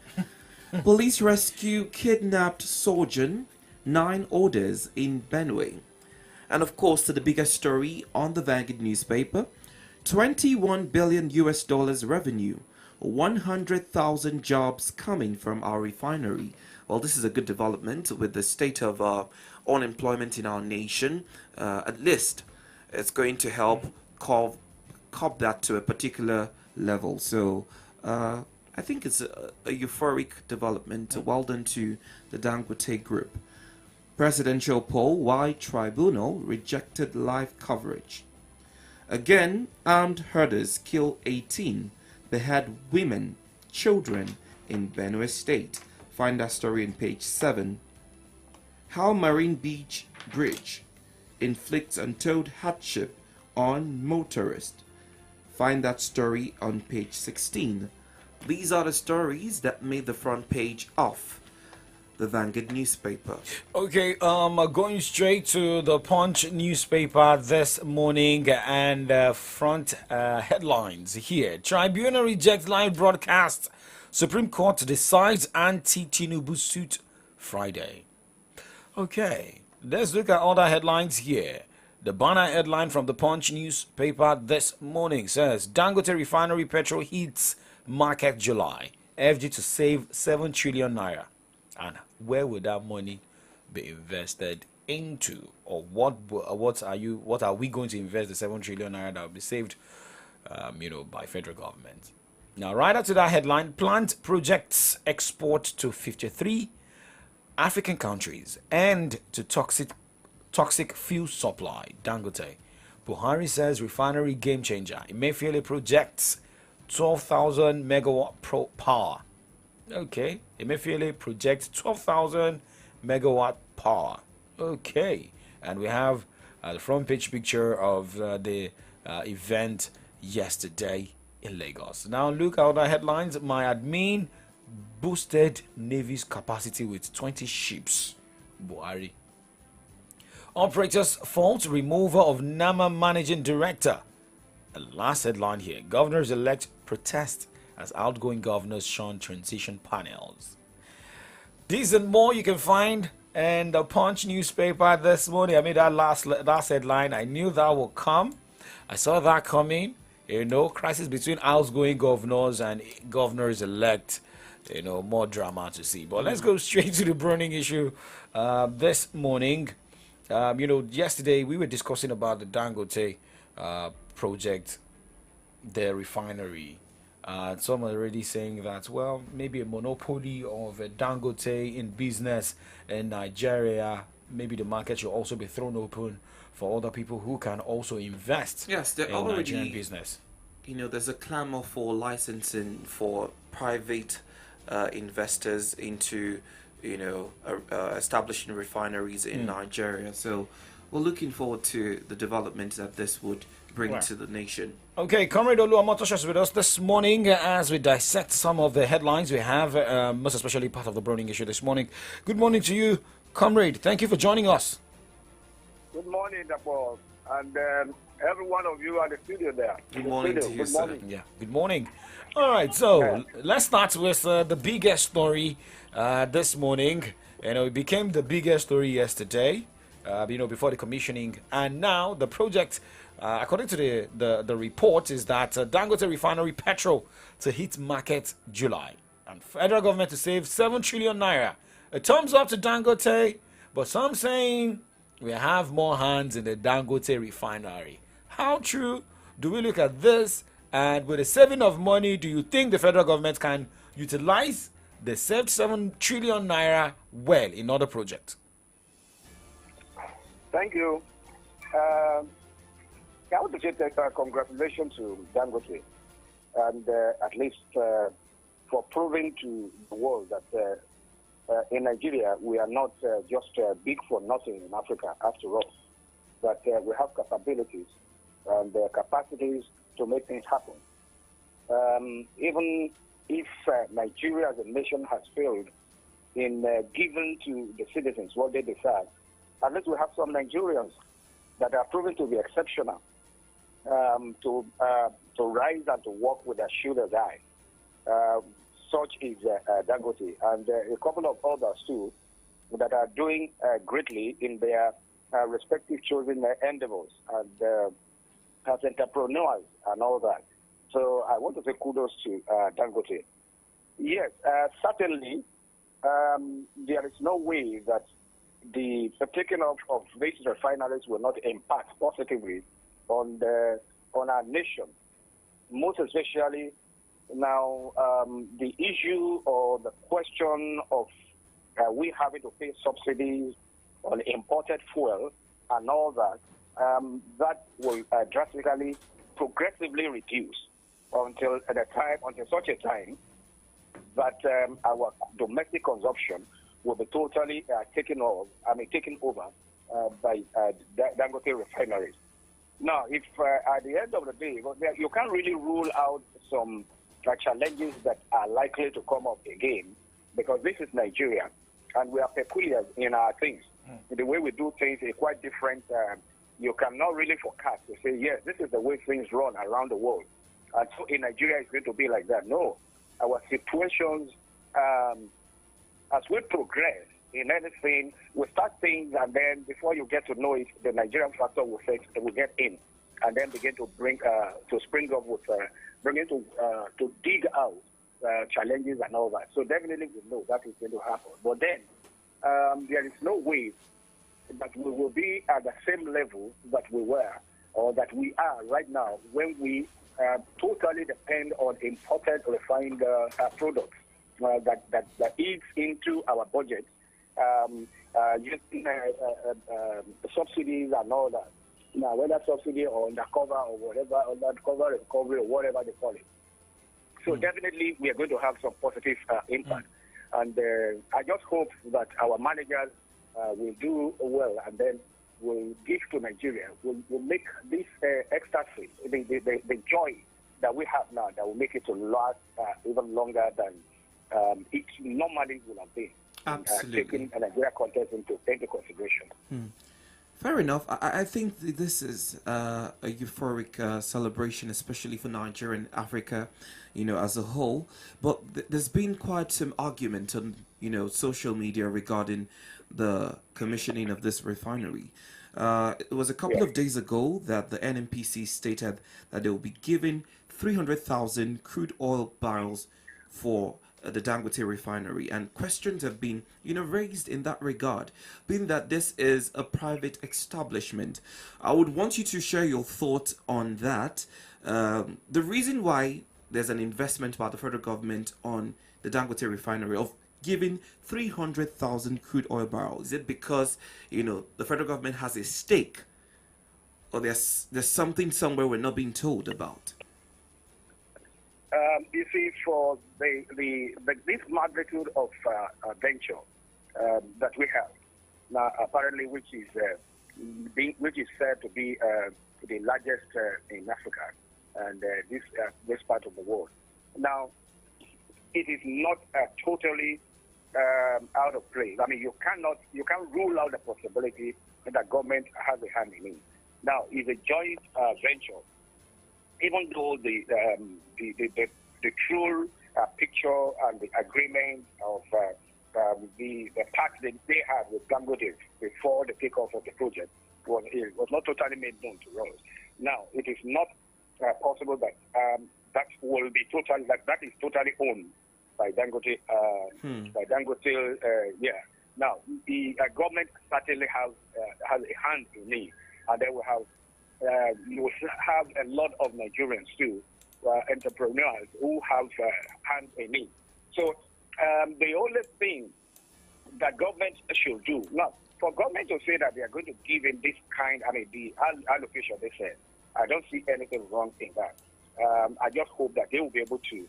Police rescue kidnapped surgeon, 9 orders in Benue. And of course, to the bigger story on the Vanguard newspaper, $21 billion revenue. 100,000 jobs coming from our refinery. Well, this is a good development with the state of unemployment in our nation. At least it's going to help curb that to a particular level. So I think it's a euphoric development. Well done to the Dangote Group. Presidential poll, why tribunal rejected live coverage. Again, armed herders kill 18. Behead women, children in Benue State. Find that story on page 7. How Marine Beach Bridge inflicts untold hardship on motorists. Find that story on page 16. These are the stories that made the front page of the Vanguard newspaper. Okay, going straight to the Punch newspaper this morning, and front headlines here. Tribunal rejects live broadcast. Supreme Court decides anti-Tinubu suit Friday. Okay, let's look at other headlines here. The banner headline from the Punch newspaper this morning says, Dangote refinery petrol hits market July. FG to save 7 trillion naira. And where would that money be invested into, or what are we going to invest the 7 trillion naira that will be saved by federal government? Now, right after that headline, plant projects export to 53 African countries and to toxic fuel supply. Dangote. Buhari says refinery game changer. Emefiele projects 12,000 megawatt power. Okay, Emefiele projects 12,000 megawatt power. Okay, and we have the front page picture of the event yesterday in Lagos. Now look at other headlines. My admin boosted Navy's capacity with 20 ships. Buhari. Operators fault removal of NAMA managing director. The last headline here. Governors-elect protest as outgoing governors shun transition panels. These and more you can find in the Punch newspaper this morning. I mean, that last headline, I knew that would come. I saw that coming. Crisis between outgoing governors and governors-elect. More drama to see. But let's go straight to the burning issue this morning. Yesterday we were discussing about the Dangote project, the refinery. Some are already saying that, well, maybe a monopoly of a Dangote in business in Nigeria. Maybe the market should also be thrown open for other people who can also invest in Nigerian business. There's a clamor for licensing for private investors into, establishing refineries in Nigeria. So we're looking forward to the development that this would bring to the nation. Okay, Comrade Oluwamotosho is with us this morning as we dissect some of the headlines we have, most especially part of the burning issue this morning. Good morning to you, Comrade. Thank you for joining us. Good morning, Dapo, and every one of you at the studio there. Good morning to you, sir. Yeah, good morning. All right, so let's start with the biggest story this morning. It became the biggest story yesterday, before the commissioning. And now the project, according to the report, is that Dangote Refinery petrol to hit market July. And federal government to save 7 trillion naira. A thumbs up to Dangote, but some saying we have more hands in the Dangote Refinery. How true do we look at this? And with the saving of money, do you think the federal government can utilize the saved 7 trillion naira well in other projects? Thank you. I want to say congratulations to Dangote, and at least for proving to the world that in Nigeria we are not just big for nothing in Africa after all, but we have capabilities and capacities to make things happen. Even if Nigeria as a nation has failed in giving to the citizens what they deserve, at least we have some Nigerians that are proven to be exceptional, to rise and to walk with their shoulders high. Such is Dangote, and a couple of others too that are doing greatly in their respective chosen endeavors and as entrepreneurs and all that. So I want to say kudos to Dangote. Yes, certainly there is no way that the taking off of these refineries will not impact positively on our nation, most especially now the issue or the question of we having to pay subsidies on imported fuel and all that, that will drastically, progressively reduce until such a time that our domestic consumption will be totally taken over by Dangote refineries. Now, if at the end of the day, you can't really rule out some challenges that are likely to come up again, because this is Nigeria, and we are peculiar in our things. The way we do things is quite different. You cannot really forecast to say, yes, this is the way things run around the world. And so in Nigeria, it's going to be like that. No. Our situations, as we progress in anything, we start things, and then before you get to know it, the Nigerian factor will get in, and then begin to spring up with, to dig out challenges and all that. So definitely we know that is going to happen. But then there is no way that we will be at the same level that we were or that we are right now when we totally depend on imported refined products that eats into our budget, using subsidies and all that. Now, whether subsidy or undercover or whatever, undercover recovery or whatever they call it. So definitely we are going to have some positive impact. And I just hope that our managers will do well, and then will give to Nigeria, will make this ecstasy, the joy that we have now that will make it to last even longer than it normally would have been. Absolutely. Taking a Nigeria contest into consideration. Fair enough. I think this is a euphoric celebration, especially for Nigeria and Africa, as a whole. But there's been quite some argument on, social media regarding the commissioning of this refinery. It was a couple of days ago that the NNPC stated that they will be giving 300,000 crude oil barrels for the Dangote refinery, and questions have been raised in that regard, being that this is a private establishment. I would want you to share your thoughts on that. The reason why there's an investment by the federal government on the Dangote refinery of giving 300,000 crude oil barrels, is it because the federal government has a stake, or there's something somewhere we're not being told about? You see, for this magnitude of venture that we have now, apparently, which is said to be the largest in Africa and this part of the world. Now, it is not totally out of place. I mean, you can't rule out the possibility that government has a hand in it. Now, it's a joint venture. Even though the true picture and the agreement of the pact that they had with Dangote before the takeoff of the project was not totally made known to us. Now, it is not possible that that is totally owned by Dangote. Now, the government certainly has a hand in it, and they will have. You will have a lot of Nigerians too, entrepreneurs who have hands in it. So the only thing that government should do, now, for government to say that they are going to give in this kind, the allocation they said, I don't see anything wrong in that. I just hope that they will be able to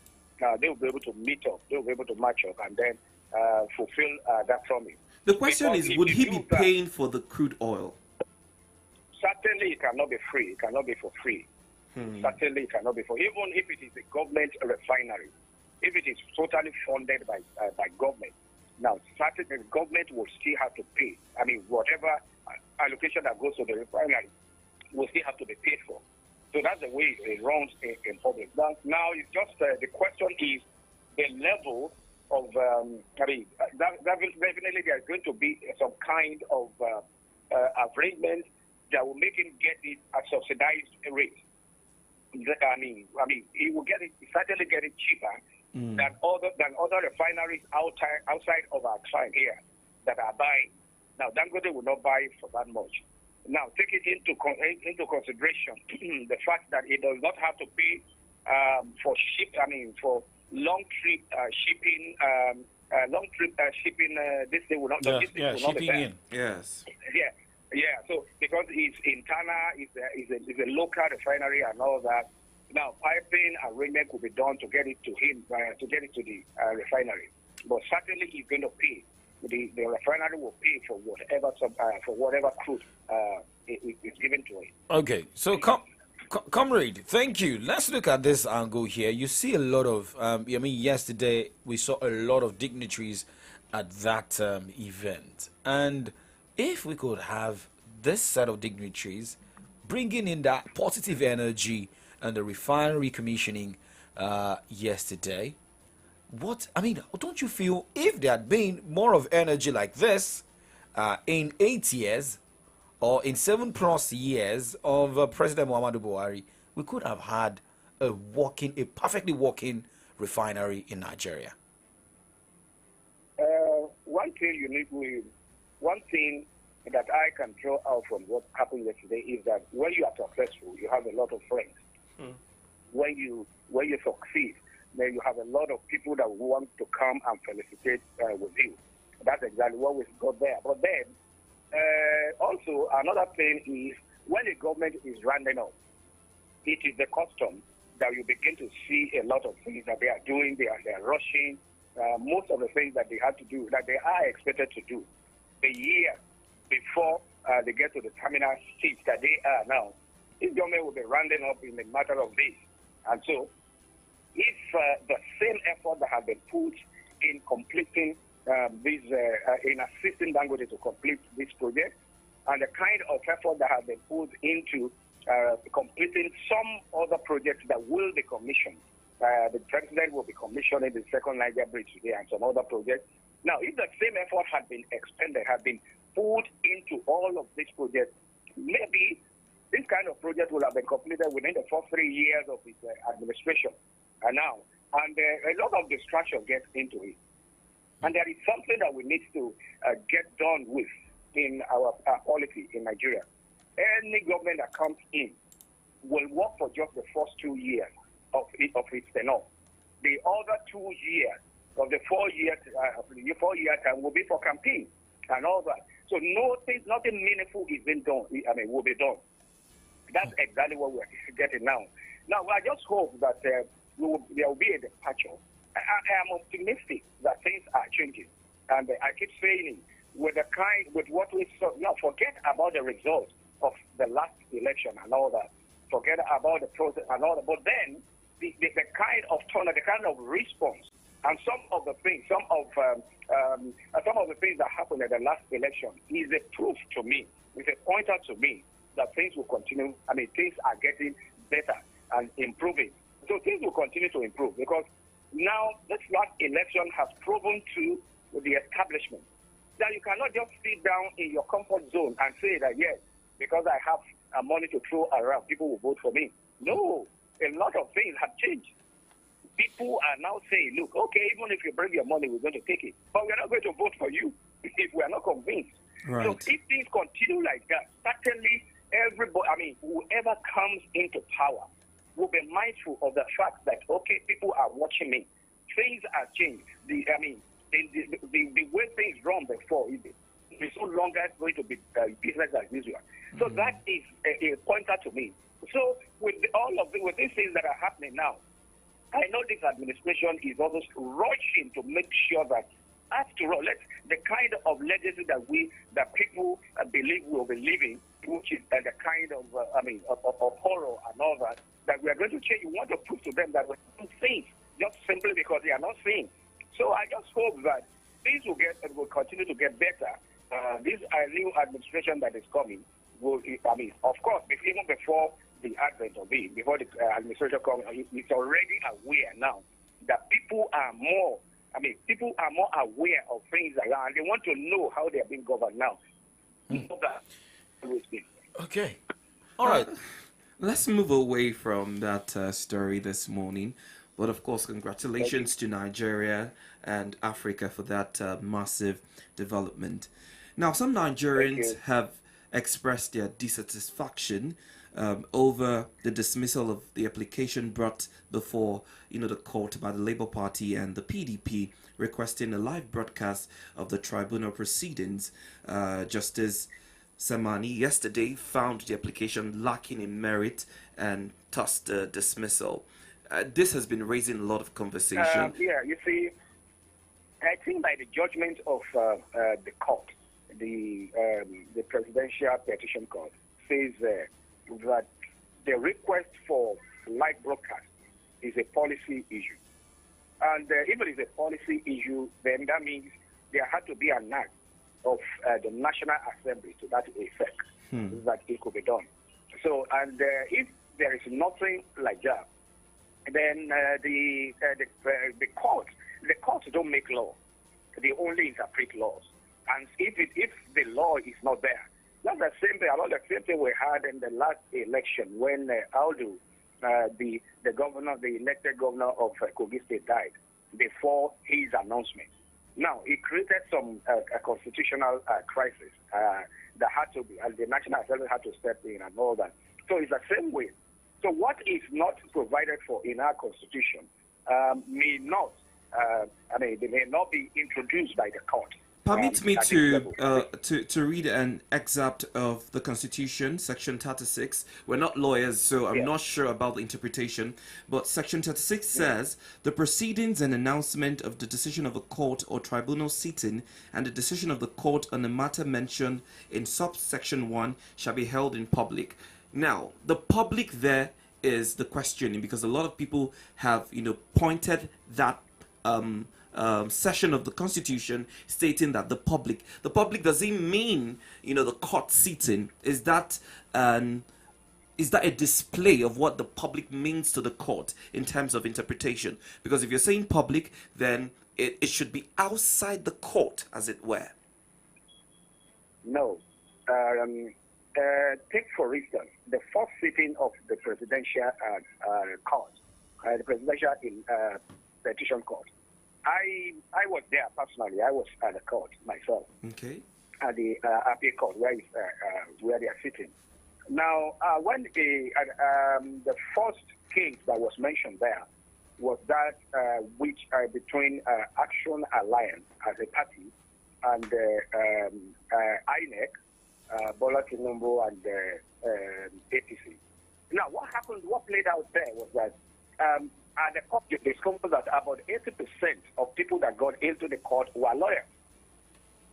meet up, they will be able to match up, and then fulfill that promise. The question is, would he be paying for the crude oil? Certainly, it cannot be free. It cannot be for free. Certainly, it cannot be for. Even if it is a government refinery, if it is totally funded by government, now certainly the government will still have to pay. I mean, whatever allocation that goes to the refinery will still have to be paid for. So that's the way it runs in public. Now it's just the question is the level of. Definitely there's going to be some kind of arrangement that will make him get it at subsidized rate. I mean, he will certainly get it cheaper than other refineries outside of our client here that are buying. Now, Dangote will not buy for that much. Now, take it into consideration the fact that it does not have to pay for long trip shipping. This thing will not. Shipping in. Yes. Yeah. So because it's in Tana, it's a local refinery and all that. Now, piping arrangement could be done to get it to him, to get it to the refinery. But certainly, he's going to pay. The refinery will pay for whatever crude is given to it. Okay, so comrade, thank you. Let's look at this angle here. You see a lot of, yesterday we saw a lot of dignitaries at that event, and if we could have this set of dignitaries bringing in that positive energy and the refinery commissioning yesterday, don't you feel if there had been more of energy like this in 8 years or in 7+ years of President Muhammadu Buhari, we could have had a perfectly working refinery in Nigeria? One thing that I can draw out from what happened yesterday is that when you are successful, you have a lot of friends. When you succeed, then you have a lot of people that want to come and felicitate with you. That's exactly what we got there. But then, also another thing is when the government is rounding up, it is the custom that you begin to see a lot of things that they are doing. They are rushing. Most of the things that they had to do, that they are expected to do, a year before they get to the terminal stage that they are now, this government will be rounding up in a matter of days. And so, if the same effort that has been put in completing in assisting Dangote to complete this project, and the kind of effort that has been put into completing some other projects that will be commissioned. The president will be commissioning the second Niger Bridge today and some other projects. Now, if the same effort had been expended, had been put into all of these projects, maybe this kind of project will have been completed within the first 3 years of his administration. And a lot of distraction gets into it. And there is something that we need to get done with in our policy in Nigeria. Any government that comes in will work for just the first 2 years of its tenure. The other 2 years of the 4 year term will be for campaign and all that. So nothing meaningful is being done. Will be done. That's exactly what we're getting now. Now, I just hope that there will be a departure. I am optimistic that things are changing, and I keep saying with what we saw. Now, forget about the results of the last election and all that. Forget about the process and all that. But then the kind of tone, the kind of response, and some of the things that happened at the last election is a proof to me, is a pointer to me that things will continue. Things are getting better and improving. So things will continue to improve because now this last election has proven to the establishment that you cannot just sit down in your comfort zone and say that, yes, because I have money to throw around, people will vote for me. No, a lot of things have changed. People are now saying, look, okay, even if you bring your money, we're going to take it. But we're not going to vote for you if we're not convinced. Right. So if things continue like that, certainly everybody, whoever comes into power will be mindful of the fact that, okay, people are watching me. Things are changed. The way things run before, it's no longer going to be business as usual. So that is a pointer to me. So with with these things that are happening now, I know this administration is almost rushing to make sure that, after all, the kind of legacy that people believe will be living, which is the kind of horror and all that we are going to change. We want to prove to them that we're not saying just simply because they are not saying. So I just hope that things will continue to get better. This new administration that is coming will, of course, even before the advent of it, before the administration comes, it's already aware now that people are more aware of things around. They want to know how they are being governed now. Okay. All right. Let's move away from that story this morning. But of course, congratulations to Nigeria and Africa for that massive development. Now, some Nigerians have expressed their dissatisfaction over the dismissal of the application brought before the court by the Labour Party and the PDP, requesting a live broadcast of the tribunal proceedings. Justice Samani yesterday found the application lacking in merit and thus the dismissal. This has been raising a lot of conversation. You see, I think by the judgment of the court, the Presidential Petition Court says that the request for live broadcast is a policy issue. And if it is a policy issue, then that means there had to be an act of the National Assembly to that effect, that it could be done. So, and if there is nothing like that, then the courts don't make law; they only interpret laws. And if the law is not there, that's the same thing. About the same thing we had in the last election when Aldu, the elected governor of Kogi State, died before his announcement. Now, it created some a constitutional crisis that had to be, and the National Assembly had to step in and all that. So it's the same way. So what is not provided for in our constitution may not be introduced by the court. Permit me to read an excerpt of the Constitution, Section 36. We're not lawyers, so I'm not sure about the interpretation. But Section 36 says, the proceedings and announcement of the decision of a court or tribunal sitting and the decision of the court on the matter mentioned in subsection 1 shall be held in public. Now, the public there is the questioning, because a lot of people have, pointed that section of the Constitution stating that the public doesn't mean, the court sitting. Is that a display of what the public means to the court in terms of interpretation? Because if you're saying public, then it should be outside the court, as it were. No. Take, for instance, the first sitting of the presidential court, the presidential petition court. I was there personally. I was at the court myself. Okay. At the appeal court where they are sitting. Now, when the first case that was mentioned there was that which between Action Alliance as a party and INEC, Bola Tinubu and APC. Now, what happened? What played out there was that at the court, they discovered that about 80% of people that got into the court were lawyers.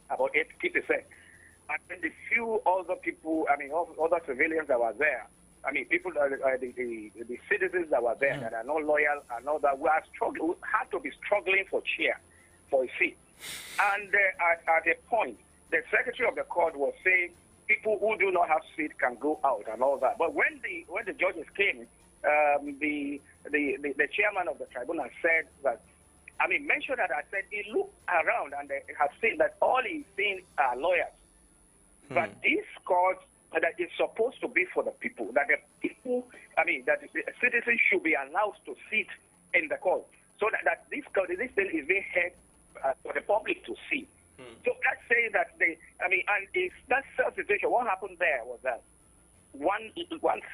About 80%. And then the few other people, other civilians that were there, people, the citizens that were there that are not loyal and all that, had to be struggling for a seat. And at a point, the secretary of the court was saying people who do not have seat can go out and all that. But when the judges came, the chairman of the tribunal said that, mentioned that. I said he looked around and has seen that all he's seen are lawyers. But this court that is supposed to be for the people, that the people, that the citizens should be allowed to sit in the court, so that this thing is being heard for the public to see. So let's say that and it's that situation. What happened there was that one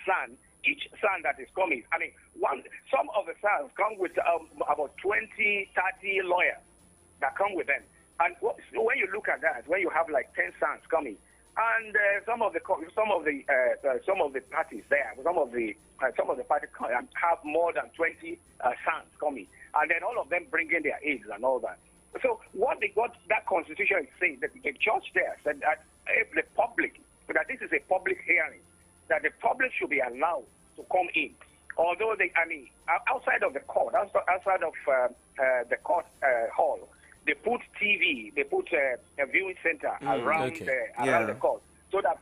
son, each son that is coming, some of the sons come with about 20, 30 lawyers that come with them. And when you look at that, when you have like 10 sons coming, and some of the parties there, some of the parties have more than 20 sons coming, and then all of them bringing their aides and all that. So what that constitution is saying, that the judge there said that if the public, that this is a public hearing, that the public should be allowed to come in. Although outside of the court, outside of the court hall, they put TV, they put a viewing center around the court, so that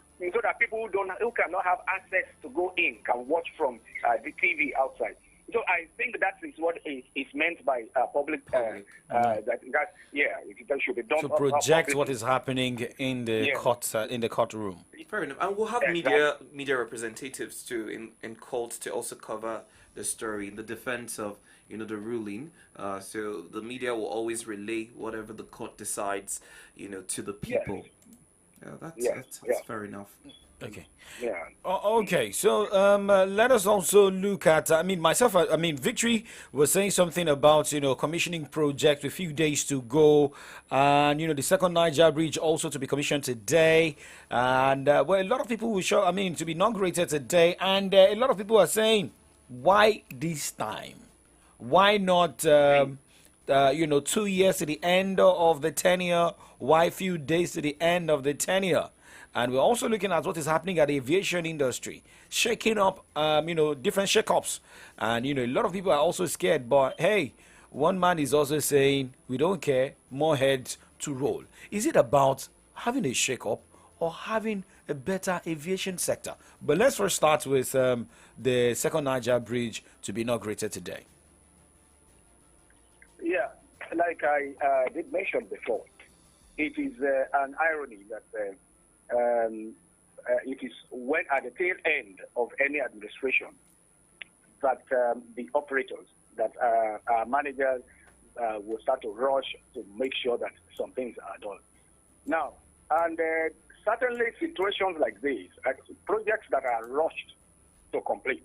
people who cannot have access to go in can watch from the TV outside. So I think that is what is meant by public. That should be done to project what is happening in the courtroom. Fair enough, and we'll have media representatives too in court to also cover the story in the defense of the ruling. So the media will always relay whatever the court decides to the people. That's fair enough. Okay. Yeah. Okay. So let us also look at. Victory was saying something about commissioning project with a few days to go, and the second Niger Bridge also to be commissioned today, and a lot of people will show. To be inaugurated today, and a lot of people are saying, why this time? Why not? 2 years to the end of the tenure. Why few days to the end of the tenure? And we're also looking at what is happening at the aviation industry, shaking up, different shake-ups. And, a lot of people are also scared. But, hey, one man is also saying, we don't care, more heads to roll. Is it about having a shake-up or having a better aviation sector? But let's first start with the second Niger Bridge to be inaugurated today. Yeah, like I did mention before, it is an irony that it is when at the tail end of any administration that the operators, that managers will start to rush to make sure that some things are done. Now, and certainly situations like this, projects that are rushed to complete,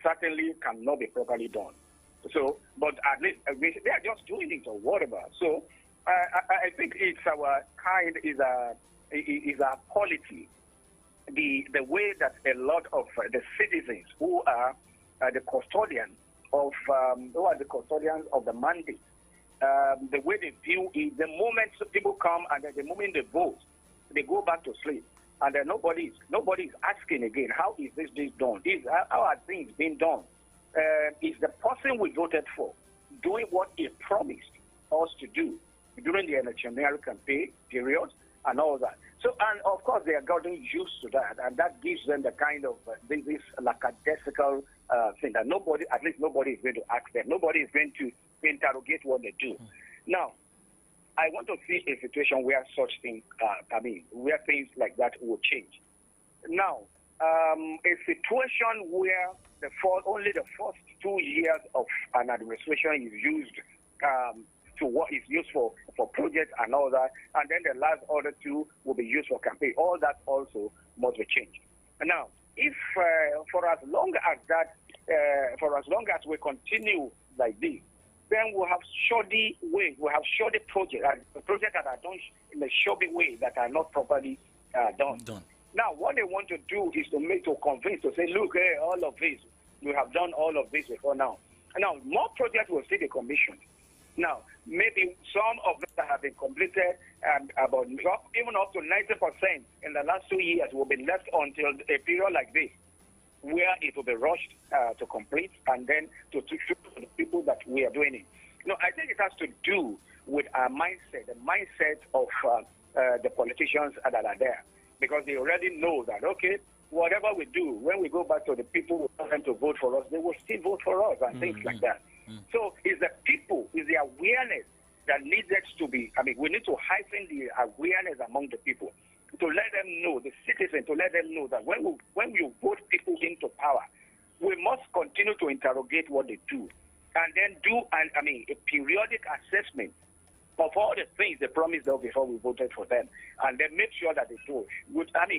certainly cannot be properly done. So, but at least they are just doing it or whatever. So, I think it's our kind is a quality, the way that a lot of the citizens who are the custodians of the mandate, the way they view it, the moment people come and the moment they vote, they go back to sleep, and then nobody is asking again, how is this done? How are things being done is the person we voted for doing what he promised us to do during the electioneering campaign period and all that. So, and of course, they are getting used to that, and that gives them the kind of this lackadaisical thing that nobody, at least nobody is going to ask them. Nobody is going to interrogate what they do. Now, I want to see a situation where such things, where things like that will change. Now, a situation where only the first 2 years of an administration is used to what is used for projects and all that, and then the last other 2 will be used for campaign. All that also must be changed. Now, if for as long as we continue like this, then we'll have shoddy ways, we'll have shoddy projects that are done in a shoddy way that are not properly done. Now, what they want to do is to convince, to say, look, hey, all of this, we have done all of this before now. Now, more projects will still be commissioned. Now, maybe some of them that have been completed, about even up to 90% in the last 2 years will be left until a period like this, where it will be rushed to complete and then to show the people that we are doing it. No, I think it has to do with our mindset, the mindset of the politicians that are there, because they already know that, okay, whatever we do, when we go back to the people who want them to vote for us, they will still vote for us and things like that. So it's the people, it's the awareness that needs to be, we need to heighten the awareness among the people, to let them know, the citizens, to let them know that when you vote people into power, we must continue to interrogate what they do, and then do a periodic assessment of all the things they promised us before we voted for them, and then make sure that they do. With that,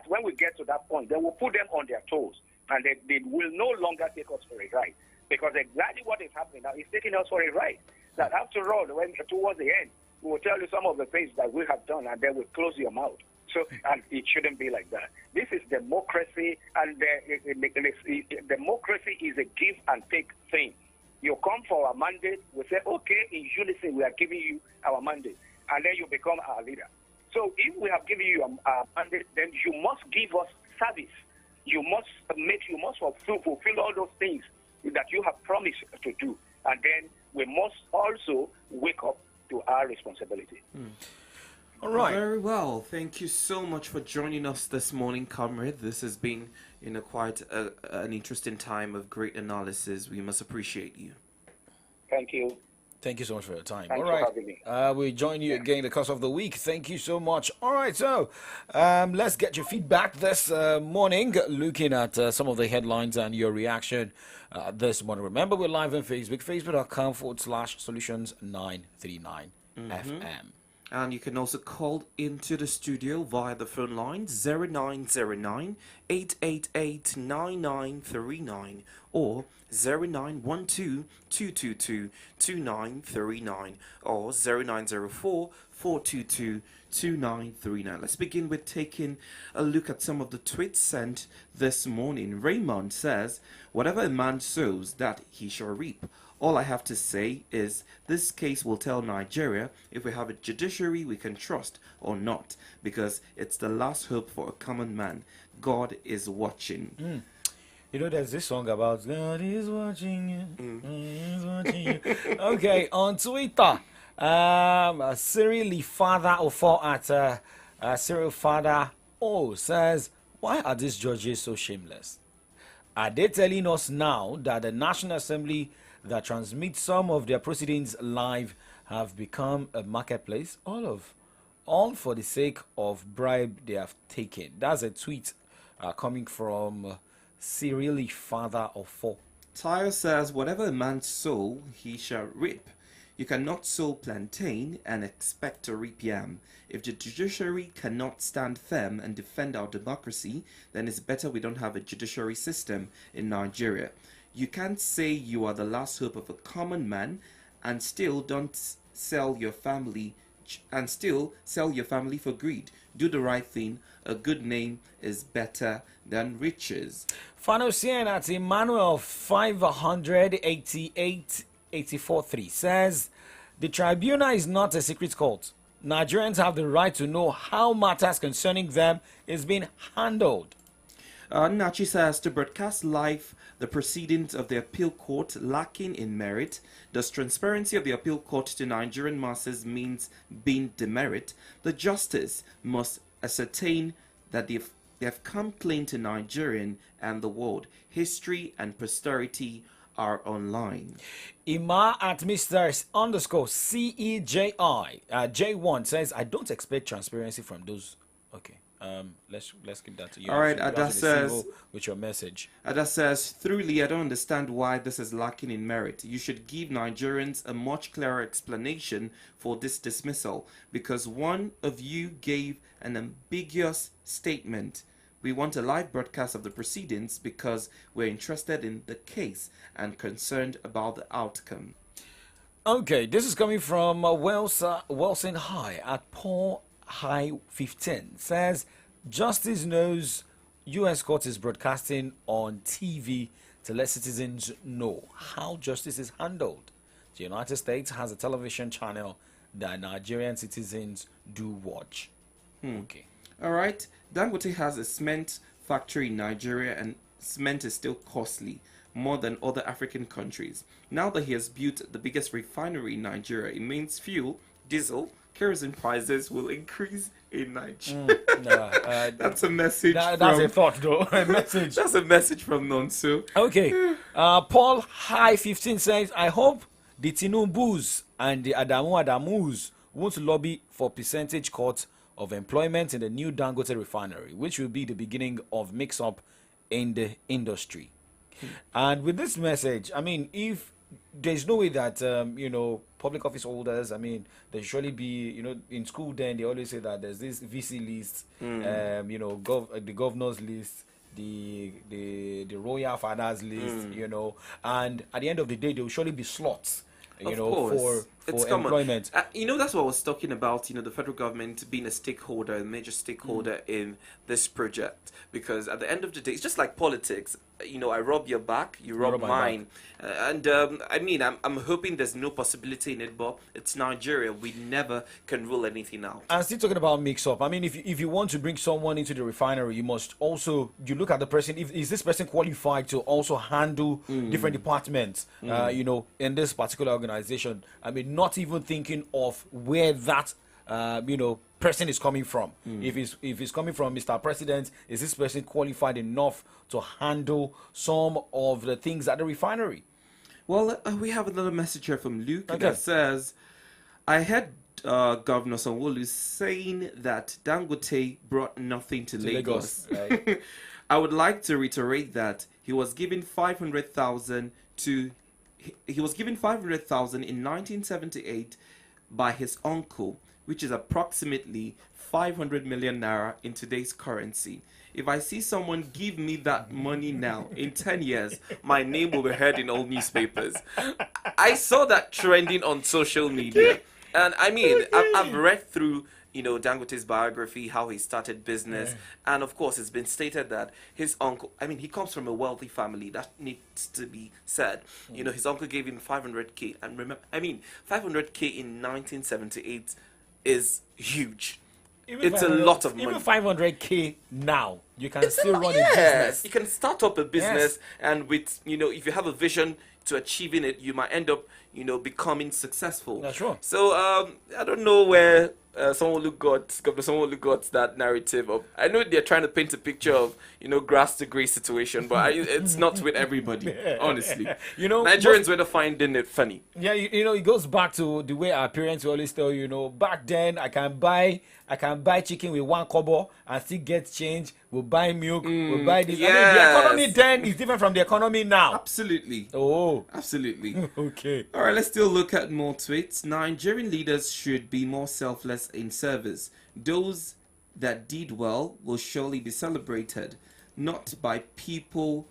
when we get to that point, then we'll put them on their toes, and they will no longer take us for a ride, because exactly what is happening now is taking us for a ride. That after all, when towards the end, we will tell you some of the things that we have done, and then we'll close your mouth. So, and it shouldn't be like that. This is democracy, and democracy is a give and take thing. You come for our mandate, we say, okay, in unison, we are giving you our mandate, and then you become our leader. So if we have given you a mandate, then you must give us service. You must fulfill all those things that you have promised to do, and then we must also wake up to our responsibility. All right. Very well. Thank you so much for joining us this morning, comrade. This has been quite an interesting time of great analysis. We must appreciate you. Thank you. Thank you so much for your time. Thanks All right. for having me. We'll join you again the course of the week. Thank you so much. All right, so let's get your feedback this morning, looking at some of the headlines and your reaction this morning. Remember, we're live on Facebook, facebook.com/solutions939 FM. And you can also call into the studio via the phone line 0909 888 9939 or 0912 222 2939 or 0904 422 2939. Let's begin with taking a look at some of the tweets sent this morning. Raymond says, whatever a man sows, that he shall reap. All I have to say is this case will tell Nigeria if we have a judiciary we can trust or not, because it's the last hope for a common man. God is watching. You know, there's this song about God is watching you. God is watching you. Okay, on Twitter, Cyril Father at Cyril Father says, why are these judges so shameless? Are they telling us now that the National Assembly that transmits some of their proceedings live have become a marketplace? All for the sake of bribe they have taken. That's a tweet coming from Cyril Father of 4. Tyre says, whatever a man sow, he shall reap. You cannot sow plantain and expect to reap yam. If the judiciary cannot stand firm and defend our democracy, then it's better we don't have a judiciary system in Nigeria. You can't say you are the last hope of a common man and still sell your family for greed. Do the right thing. A good name is better than riches. Fanosian at Emmanuel 588-84-3 says, the tribunal is not a secret court. Nigerians have the right to know how matters concerning them is being handled. Nachi says to broadcast live the proceedings of the appeal court lacking in merit. Does transparency of the appeal court to Nigerian masses means being demerit? The justice must ascertain that they have come clean to Nigerian and the world. History and posterity are online. Ima at Mr. _CEJI J1 says, I don't expect transparency from those. Okay. Let's keep that to you. All right, So you Ada guys will be says single with your message. Ada says, truly, I don't understand why this is lacking in merit. You should give Nigerians a much clearer explanation for this dismissal, because one of you gave an ambiguous statement. We want a live broadcast of the proceedings because we're interested in the case and concerned about the outcome. Okay, this is coming from Wilson High at Paul High 15. Says, Justice knows U.S. court is broadcasting on TV to let citizens know how justice is handled. The United States has a television channel that Nigerian citizens do watch. Okay. All right. Dangote has a cement factory in Nigeria, and cement is still costly, more than other African countries. Now that he has built the biggest refinery in Nigeria, it means fuel, diesel, kerosene prices will increase in Nigeria. That's a message. That's from, a thought, though. A message. That's a message from Nonso. Okay. Paul High 15 says, I hope the Tinubu's and the Adamu's won't lobby for percentage cut of employment in the new Dangote refinery, which will be the beginning of mix-up in the industry. And with this message, I mean, if there's no way that public office holders, I mean, there should surely be, in school then they always say that there's this VC list, the governor's list, the royal fathers list, and at the end of the day there will surely be slots, for employment. That's what I was talking about, the federal government being a stakeholder, a major stakeholder in this project, because at the end of the day, it's just like politics. I rub your back, you rub mine. I'm hoping there's no possibility in it, but it's Nigeria. We never can rule anything out. And still talking about mix-up, I mean, if you want to bring someone into the refinery, you must also, you look at the person, is this person qualified to also handle different departments, in this particular organization. I mean, not even thinking of where that, person is coming from. If it's coming from Mr. President, is this person qualified enough to handle some of the things at the refinery? Well, we have another message here from Luke that says, I heard Governor Sanwo-Olu saying that Dangote brought nothing to Lagos. Right? I would like to reiterate that he was given 500,000 in 1978 by his uncle, which is approximately 500 million naira in today's currency. If I see someone give me that money now, in 10 years, my name will be heard in all newspapers. I saw that trending on social media. And I mean, I've read through, Dangote's biography, how he started business. Yeah. And of course, it's been stated that his uncle, he comes from a wealthy family. That needs to be said. His uncle gave him 500K. And remember, 500K in 1978 is huge. It's a lot of money. Even 500K now, you can still run a business. You can start up a business, and with if you have a vision to achieving it, you might end up becoming successful. That's sure. So I don't know where Governor Sanwo-Olu got that narrative of. I know they're trying to paint a picture of grass to grace situation, but it's not with everybody. Honestly, Nigerians were finding it funny. Yeah, it goes back to the way our parents always tell back then I can buy chicken with 1 kobo and still get change. We'll buy milk. We'll buy this. Yes. I mean, the economy then is different from the economy now. Absolutely. Oh, absolutely. Okay. All right, let's still look at more tweets. Nigerian leaders should be more selfless in service. Those that did well will surely be celebrated, not by people.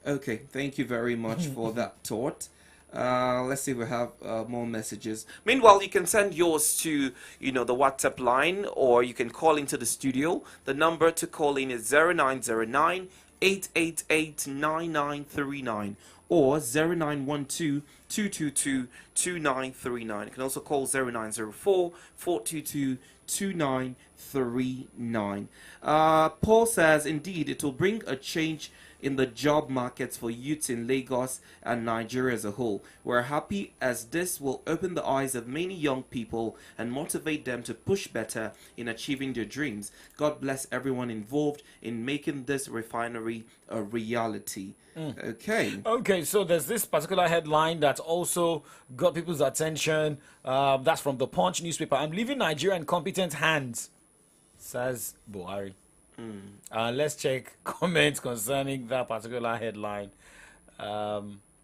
Okay, thank you very much for that thought. Let's see if we have more messages. Meanwhile, you can send yours to the WhatsApp line, or you can call into the studio. The number to call in is 0909 888 9939 or 0912 222-2939. You can also call 0904-422-2939. Paul says, indeed, it will bring a change in the job markets for youths in Lagos and Nigeria as a whole. We're happy as this will open the eyes of many young people and motivate them to push better in achieving their dreams. God bless everyone involved in making this refinery a reality. Okay, so there's this particular headline that also got people's attention. That's from the Punch newspaper. I'm leaving Nigeria in competent hands, says Buhari. Let's check comments concerning that particular headline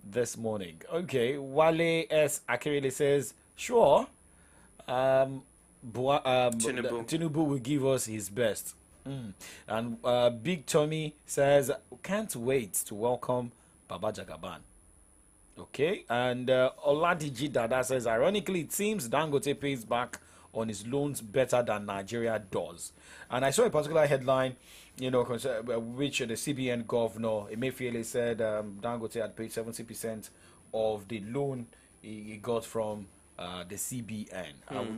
this morning. Okay, Wale S. Akirele says, sure, Tinubu will give us his best. And Big Tommy says, can't wait to welcome Baba Jagaban. Okay, and Oladiji Dada says, ironically, it seems Dangote pays back on his loans better than Nigeria does. And I saw a particular headline, which the CBN governor Emefiele said Dangote had paid 70% of the loan he got from the CBN.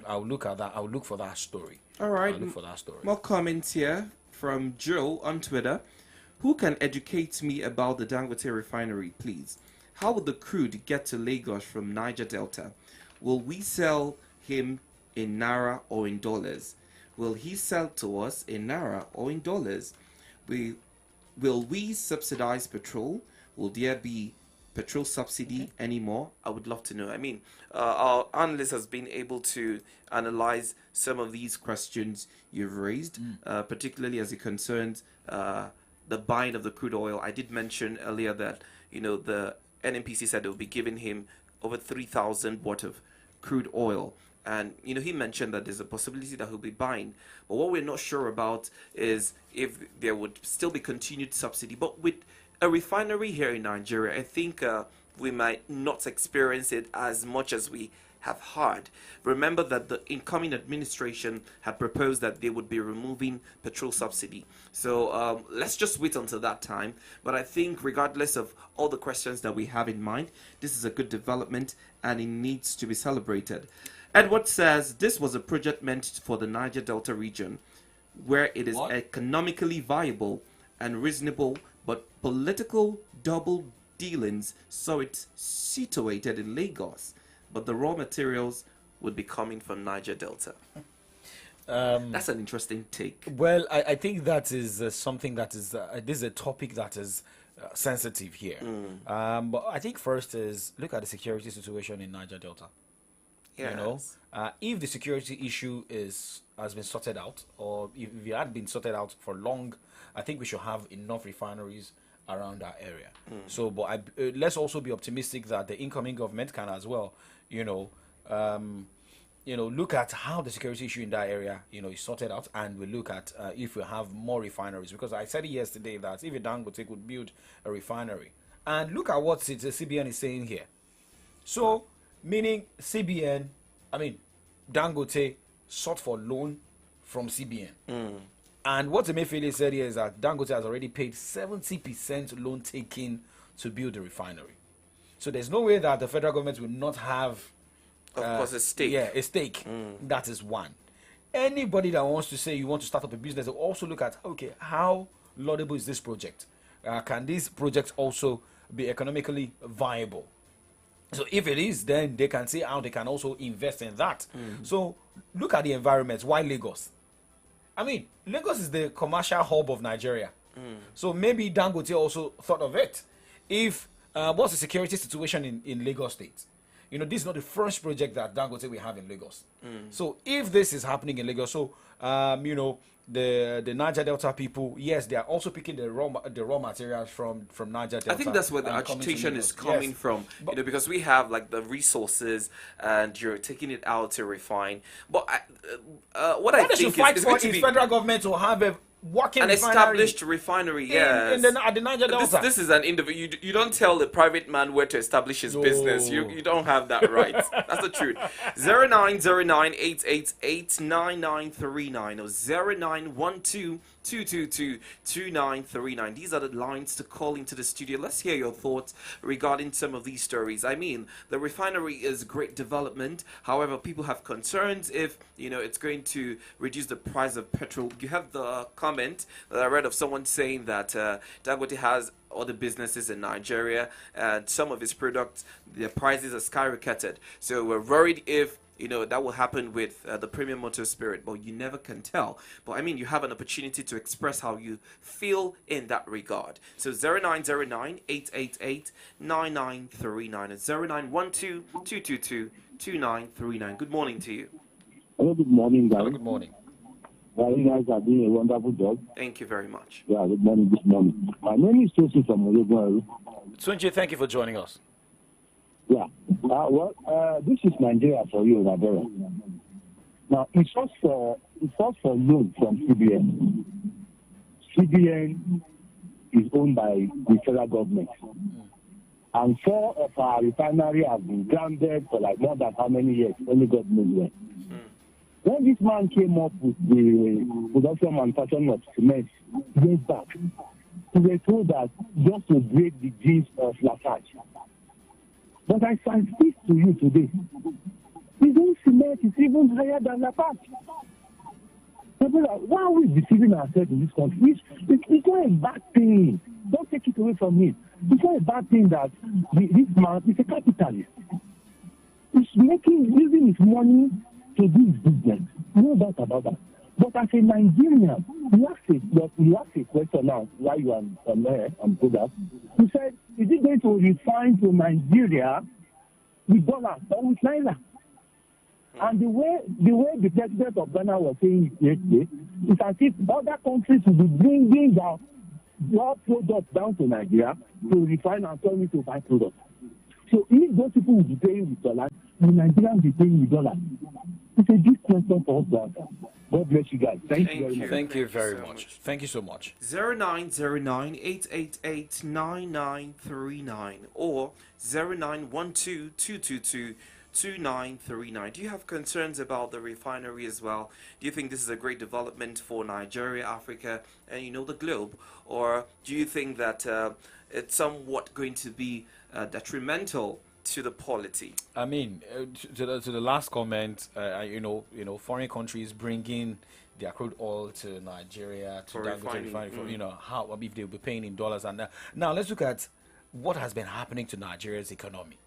I'll look at that. I'll look for that story. All right. I'll look for that story. More comments here from Joe on Twitter. Who can educate me about the Dangote refinery, please? How will the crude get to Lagos from Niger Delta? Will we sell him in Naira or in dollars? Will he sell to us in Naira or in dollars? Will we subsidize petrol? Will there be petrol subsidy anymore? I would love to know. I mean, our analyst has been able to analyze some of these questions you've raised, particularly as it concerns the buying of the crude oil. I did mention earlier that, the NNPC said they will be giving him over 3,000 worth of crude oil. And, he mentioned that there's a possibility that he'll be buying. But what we're not sure about is if there would still be continued subsidy. But with a refinery here in Nigeria, I think we might not experience it as much as we have heard. Remember that the incoming administration had proposed that they would be removing petrol subsidy. So let's just wait until that time. But I think regardless of all the questions that we have in mind, this is a good development and it needs to be celebrated. Edward says this was a project meant for the Niger Delta region where it is economically viable and reasonable, but political double dealings saw it situated in Lagos, but the raw materials would be coming from Niger Delta. That's an interesting take. Well, I think that is something that is, this is a topic that is sensitive here. But I think first is look at the security situation in Niger Delta. Yes. If the security issue has been sorted out, or if it had been sorted out for long, I think we should have enough refineries around our area. So, but let's also be optimistic that the incoming government can as well, look at how the security issue in that area, is sorted out, and we look at if we have more refineries. Because I said yesterday that if Dangote could build a refinery, and look at what the CBN is saying here. So, meaning CBN, Dangote sought for loan from CBN. And what Emefiele said here is that Dangote has already paid 70% loan taking to build the refinery. So there's no way that the federal government will not have a stake. Yeah, a stake. That is one. Anybody that wants to say you want to start up a business will also look at, okay, how laudable is this project? Can this project also be economically viable? So if it is, then they can see how they can also invest in that. So look at the environment. Why Lagos? Lagos is the commercial hub of Nigeria. So maybe Dangote also thought of it. If what's the security situation in Lagos State? This is not the first project that Dangote will have in Lagos. So if this is happening in Lagos, so the Niger Delta people, yes, they are also picking the raw materials from Niger Delta. I think that's where the agitation is coming from, because we have like the resources and you're taking it out to refine. But what I think is is federal government to have working an refinery established refinery, yes. at the Niger Delta. This is an individual. You don't tell the private man where to establish his business. You don't have that right. That's the truth. 0909-888-9939 or 0912-222-2939. These are the lines to call into the studio. Let's hear your thoughts regarding some of these stories. I mean, the refinery is great development. However, people have concerns if, it's going to reduce the price of petrol. You have the comment that I read of someone saying that Dangote has other businesses in Nigeria and some of his products, their prices are skyrocketed. So we're worried if that will happen with the Premium Motor Spirit, but you never can tell. But I mean, you have an opportunity to express how you feel in that regard. So 0909-888-9939 and 0912-222-2939. Good morning to you. Hello, good morning, guys. Hello, good morning. You guys are doing a wonderful job. Thank you very much. Yeah, good morning, good morning. My name is Tosin from Ologwaru. Sunji, thank you for joining us. Yeah. This is Nigeria for you, Nigeria. Now, it's also for loan from CBN. CBN is owned by the federal government. And 4 of our refineries have been grounded for like more than how many years? Only God knows when. When this man came up with the production manufacturing of cement years back, we were told that just to break the genes of Lafarge. But I can speak to you today. His own cement is even higher than Lafarge. Why are we deceiving ourselves in this country? It's not a bad thing. Don't take it away from me. It's not a bad thing that this man is a capitalist. He's using his money to do his business. No doubt about that. But as a Nigerian, you ask a question now while you are on there on program. You said, is it going to refine to Nigeria with dollars or with naira? And the way the president of Ghana was saying it yesterday, it's as if other countries will be bringing their products down to Nigeria to refine and turn it to buy products. So if those people will be paying with dollars, the Nigerians will be paying with dollars. It's a big question for us to answer. God bless you guys. Thank you very much. Thank you very much. Thank you so much. 0909-888-9939 or 0912-222-2939. Do you have concerns about the refinery as well? Do you think this is a great development for Nigeria, Africa, and the globe? Or do you think that it's somewhat going to be detrimental to the polity? I mean, to the last comment, foreign countries bringing their crude oil to Nigeria to refining. How if they'll be paying in dollars. And now let's look at what has been happening to Nigeria's economy.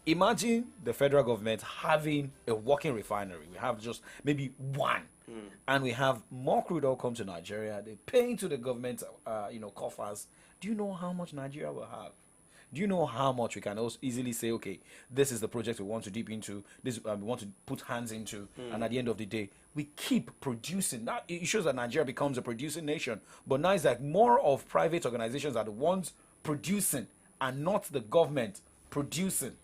Imagine the federal government having a working refinery. We have just maybe one, and we have more crude oil come to Nigeria. They're paying to the government, coffers. Do you know how much Nigeria will have? Do you know how much we can also easily say, okay, this is the project we want to deep into, this we want to put hands into, and at the end of the day, we keep producing. That it shows that Nigeria becomes a producing nation. But now it's like more of private organizations are the ones producing and not the government producing.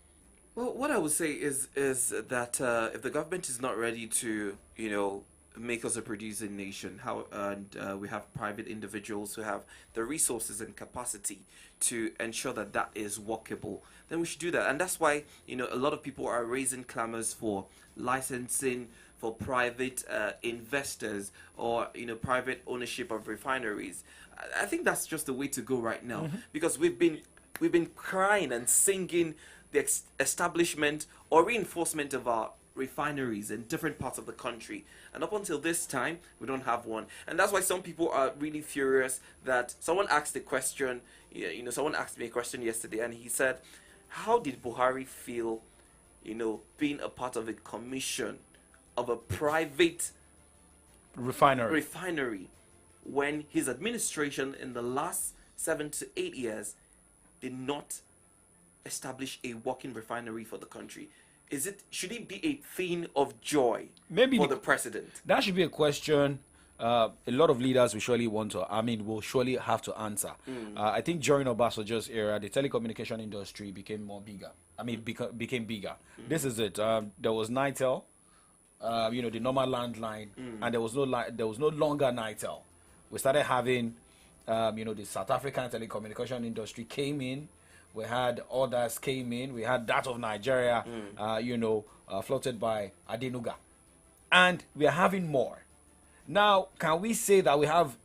Well, what I would say is that if the government is not ready to, make us a producing nation, we have private individuals who have the resources and capacity to ensure that is workable, then we should do that. And that's why a lot of people are raising clamors for licensing for private investors or private ownership of refineries. I think that's just the way to go right now, because we've been crying and singing the establishment or reinforcement of our refineries in different parts of the country, and up until this time we don't have one. And that's why some people are really furious that someone asked a question. Someone asked me a question yesterday, and he said, how did Buhari feel being a part of a commission of a private refinery when his administration in the last 7 to 8 years did not establish a working refinery for the country? Should it be a thing of joy for the president? That should be a question a lot of leaders will surely will surely have to answer. I think during Obasanjo's era, the telecommunication industry became bigger. Became bigger. This is it. There was Nitel, the normal landline, and there was no longer Nitel. we started having, the South African telecommunication industry came in. We had others came in. We had that of Nigeria, floated by Adenuga. And we are having more. Now, can we say that we have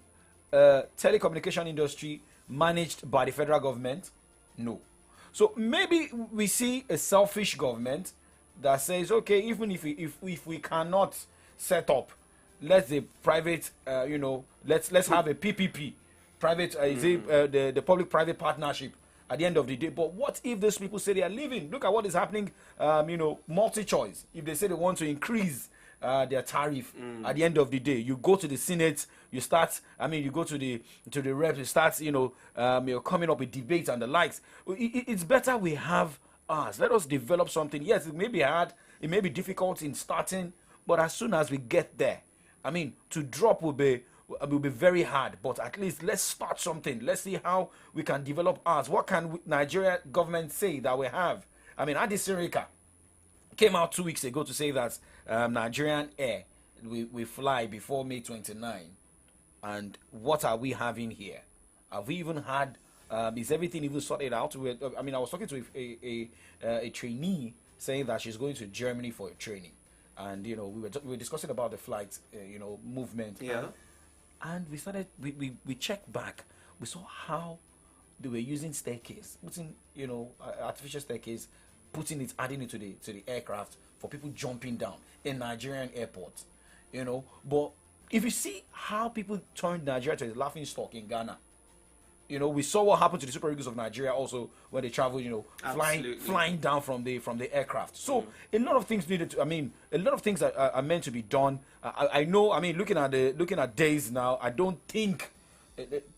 a telecommunication industry managed by the federal government? No. So maybe we see a selfish government that says, okay, even if we cannot set up, let's say private, let's have a PPP, private, the public-private partnership at the end of the day. But what if those people say they are leaving? Look at what is happening, multi-choice. If they say they want to increase their tariff at the end of the day, you go to the Senate, you go to the reps, you start, coming up with debates and the likes. It's better we have us. Let us develop something. Yes, it may be hard, it may be difficult in starting, but as soon as we get there, to drop will be very hard, but at least let's start something. Let's see how we can develop ours. What can Nigeria government say that we have? Adi Sirika came out 2 weeks ago to say that Nigerian Air we fly before May 29. And what are we having here? Have we even had? Is everything even sorted out? I was talking to a trainee saying that she's going to Germany for a training, and we were discussing about the flight, movement. Yeah. And we started. We checked back. We saw how they were using staircase, putting artificial staircase, adding it to the aircraft for people jumping down in Nigerian airports. But if you see how people turned Nigeria to a laughing stock in Ghana, we saw what happened to the Super Eagles of Nigeria also when they traveled, flying down from the aircraft. So a lot of things a lot of things are meant to be done. I know. Looking at days now, I don't think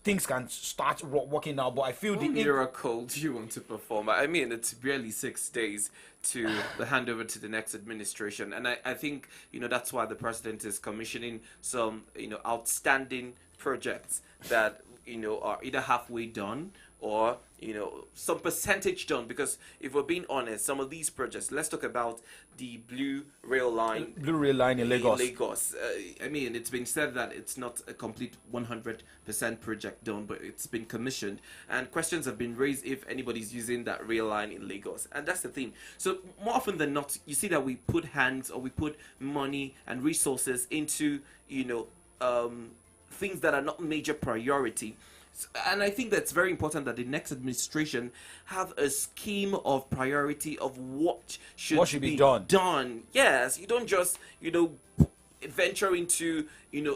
things can start working now. But I feel what miracle do you want to perform? It's barely 6 days to the handover to the next administration, and I think that's why the president is commissioning some outstanding projects that are either halfway done or some percentage done, because if we're being honest, some of these projects, let's talk about the blue rail line in Lagos. It's been said that it's not a complete 100% project done, but it's been commissioned, and questions have been raised if anybody's using that rail line in Lagos. And that's the thing. So more often than not, you see that we put hands or we put money and resources into things that are not major priority. And I think that's very important that the next administration have a scheme of priority of what should be done. Yes, you don't just venture into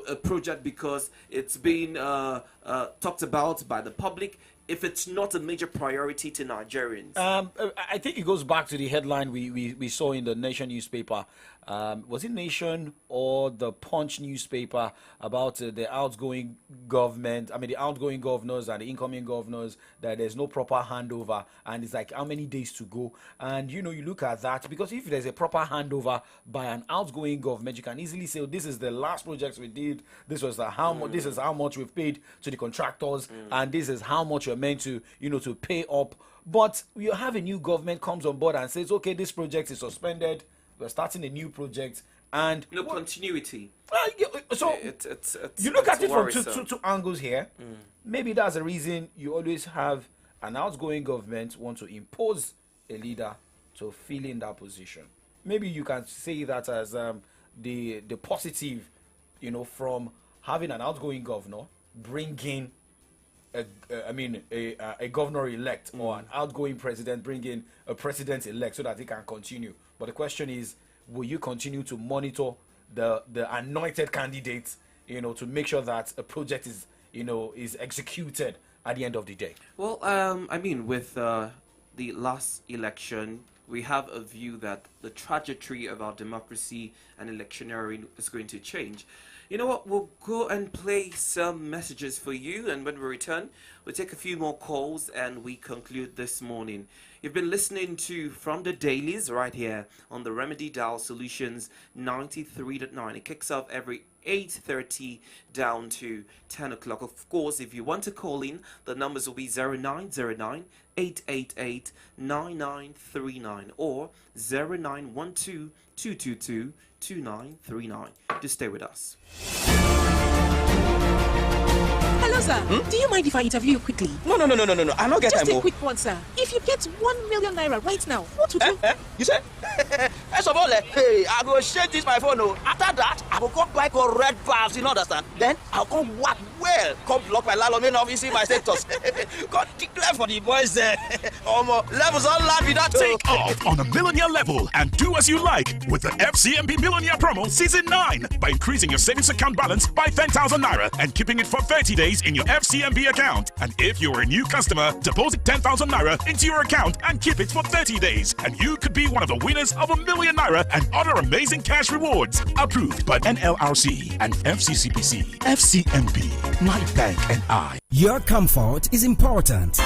a project because it's been talked about by the public if it's not a major priority to Nigerians. I think it goes back to the headline we saw in the Nation newspaper. Was it Nation or the Punch newspaper about the outgoing government? The outgoing governors and the incoming governors, that there's no proper handover, and it's like how many days to go. And you look at that, because if there's a proper handover by an outgoing government, you can easily say, this is the last project we did. This was this is how much we've paid to the contractors, and this is how much you're meant to to pay up. But you have a new government comes on board and says, okay, this project is suspended. We're starting a new project, and continuity. So you look at it from two angles here. Maybe that's the reason you always have an outgoing government want to impose a leader to fill in that position. Maybe you can say that as the positive, from having an outgoing governor bringing a governor-elect or an outgoing president bringing a president-elect so that he can continue. But the question is, will you continue to monitor the anointed candidates, to make sure that a project is executed at the end of the day? Well, with the last election, we have a view that the trajectory of our democracy and electioneering is going to change. You know what? We'll go and play some messages for you, and when we return, we'll take a few more calls and we conclude this morning. You've been listening to From the Dailies right here on the Remedy Dial Solutions 93.9. It kicks off every 8:30 down to 10 o'clock. Of course, if you want to call in, the numbers will be 0909 888 9939 or 0912 222 2939. Just stay with us. Hello, sir. Do you mind if I interview you quickly? No. I don't get Just time. a quick one, sir. If you get 1 million naira right now, what would you? You said? First of all, hey, I go share this my phone. After that, I will come buy red bars, you understand? Then I'll come work well. Come block my landlord main office, see my status. God declare for the boys there. Levels all land without Take off on a millionaire level and do as you like with the FCMB Millionaire Promo Season 9 by increasing your savings account balance by 10,000 naira and keeping it for 30 days in your FCMB account. And if you're a new customer, deposit 10,000 naira into your account and keep it for 30 days. And you could be one of the winners of ₦1 million and other amazing cash rewards. Approved by NLRC and FCCPC. FCMB, My Bank and I. Your comfort is important.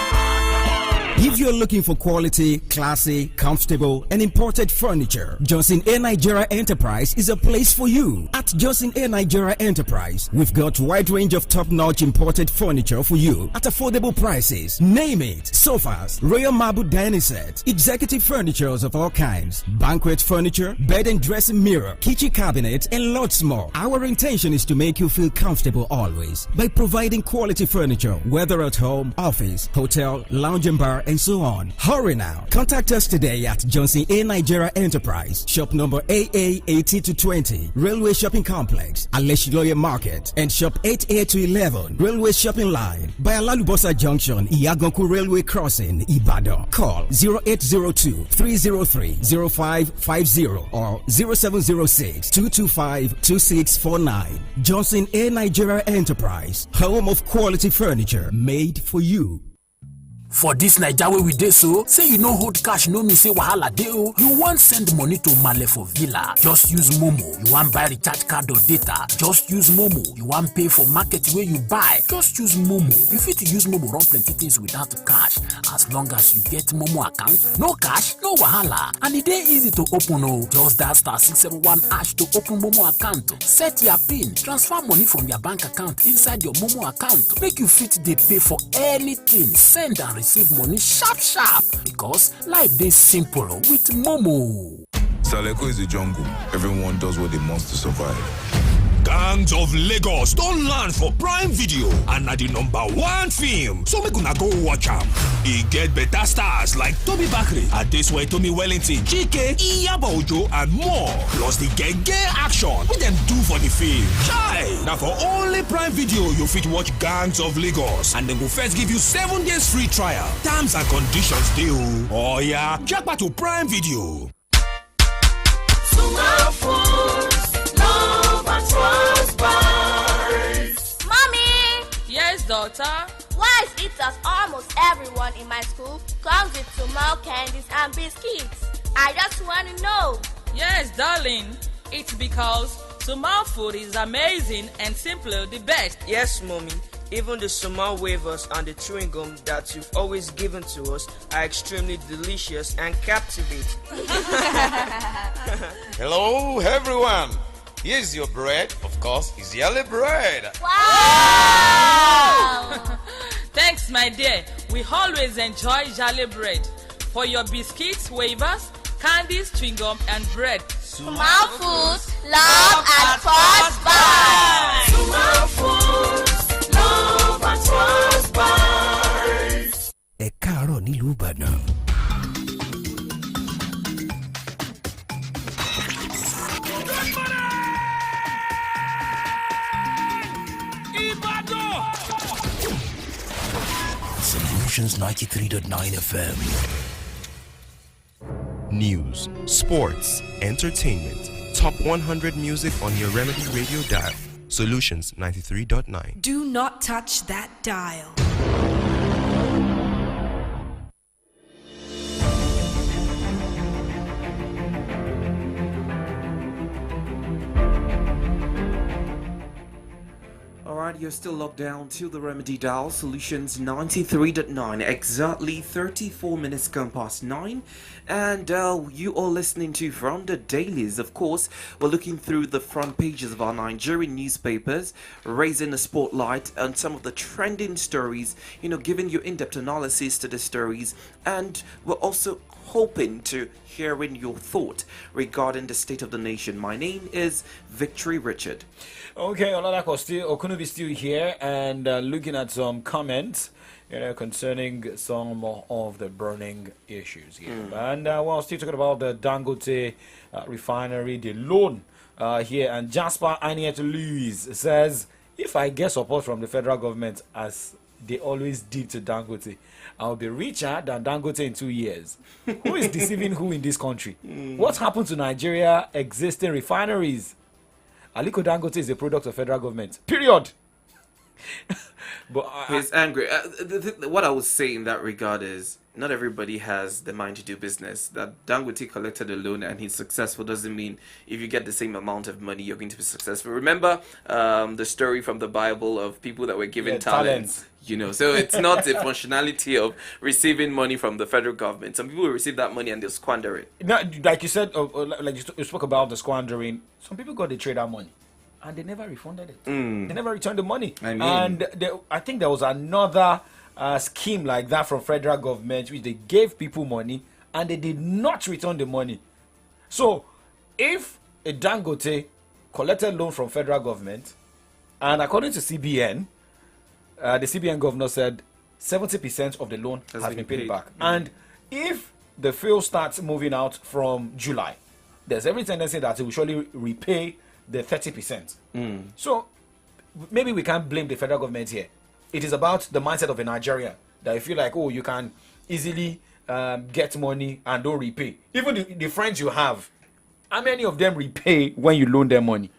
If you're looking for quality, classy, comfortable, and imported furniture, Johnson A. Nigeria Enterprise is a place for you. At Johnson A. Nigeria Enterprise, we've got a wide range of top-notch imported furniture for you at affordable prices. Name it: sofas, royal marble dining set, executive furnitures of all kinds, banquet furniture, bed and dressing mirror, kitchen cabinet, and lots more. Our intention is to make you feel comfortable always by providing quality furniture, whether at home, office, hotel, lounge and bar, and so on. Hurry now. Contact us today at Johnson A. Nigeria Enterprise, shop number AA 80-20, Railway Shopping Complex, Aleshiloye Market, and shop 8A-11, Railway Shopping Line, by Alalubosa Junction, Iyaganku Railway Crossing, Ibadan. Call 0802-303-0550 or 0706-225-2649. Johnson A. Nigeria Enterprise, home of quality furniture made for you. For this Naija wey we dey so, say you no hold cash no mean say wahala dey o. You wan send money to Male for Villa, just use Momo. You wan buy recharge card or data, just use Momo. You wan pay for market wey you buy, just use Momo. You fit use Momo run plenty things without cash, as long as you get Momo account. No cash, no wahala, and e dey easy to open o. Just dial *671# to open Momo account. Set your PIN, transfer money from your bank account inside your Momo account. Make you fit dey pay for anything, send and receive money sharp because life dey simple with Momo. Saleko is a jungle. Everyone does what they must to survive. Gangs of Lagos don land for Prime Video and na the #1 film, so make una go watch am. E get better stars like Toby Bakri, Adesuwa Tomi Wellington, Chike, Iyabo Ojo and more. Plus the genge action wey dem do for the film. Chai! Na for only Prime Video you fit watch Gangs of Lagos, and dem go first give you 7 days free trial. Terms and conditions dey o. Oh yeah, check back to Prime Video. Mommy! Yes, daughter? Why is it that almost everyone in my school comes with small candies and biscuits? I just want to know. Yes, darling. It's because Sumal food is amazing and simply the best. Yes, mommy. Even the Sumal wafers and the chewing gum that you've always given to us are extremely delicious and captivating. Hello, everyone. Here's your bread. Of course, it's yellow bread. Wow! Thanks, my dear. We always enjoy Jolly bread. For your biscuits, wafers, candies, chewing gum, and bread. Sumal Foods, love at first bite. Sumal Foods, love at first bite. Ẹ káàárọ̀ nílùú Ìbàdàn. Solutions 93.9 FM. News, sports, entertainment, top 100 music on your Remedy Radio dial. Solutions 93.9. Do not touch that dial. Alright, you're still locked down to the Remedy dial. Solutions 93.9, exactly 34 minutes gone past 9. And you are listening to From the Dailies. Of course, we're looking through the front pages of our Nigerian newspapers, raising the spotlight on some of the trending stories, giving you in-depth analysis to the stories. And we're also hoping to hearing your thought regarding the state of the nation. My name is Victory Richard. Okay, Oladapo Okunubi still still here and looking at some comments, concerning some of the burning issues here. And we're still talking about the Dangote refinery, the loan here. And Jasper Aniet Lewis says, if I get support from the federal government, as they always did to Dangote, I'll be richer than Dangote in 2 years. Who is deceiving who in this country? What happened to Nigeria existing refineries? Aliko Dangote is a product of federal government. Period. But he's angry. What I would say in that regard is, not everybody has the mind to do business. That Dangote collected a loan and he's successful doesn't mean if you get the same amount of money you're going to be successful. Remember the story from the Bible of people that were given talents. So it's not a functionality of receiving money from the federal government. Some people will receive that money and they'll squander it. No, like you said, you spoke about the squandering. Some people got the trader money and they never refunded it. They never returned the money. And I think there was another scheme like that from federal government, which they gave people money and they did not return the money. So if a Dangote collected loan from federal government, and according to CBN, the CBN governor said 70% of the loan has been paid back. And if the field starts moving out from July, there's every tendency that it will surely repay the 30%. So maybe we can't blame the federal government here. It is about the mindset of a Nigerian that you feel like, oh, you can easily get money and don't repay. Even the friends you have, how many of them repay when you loan them money?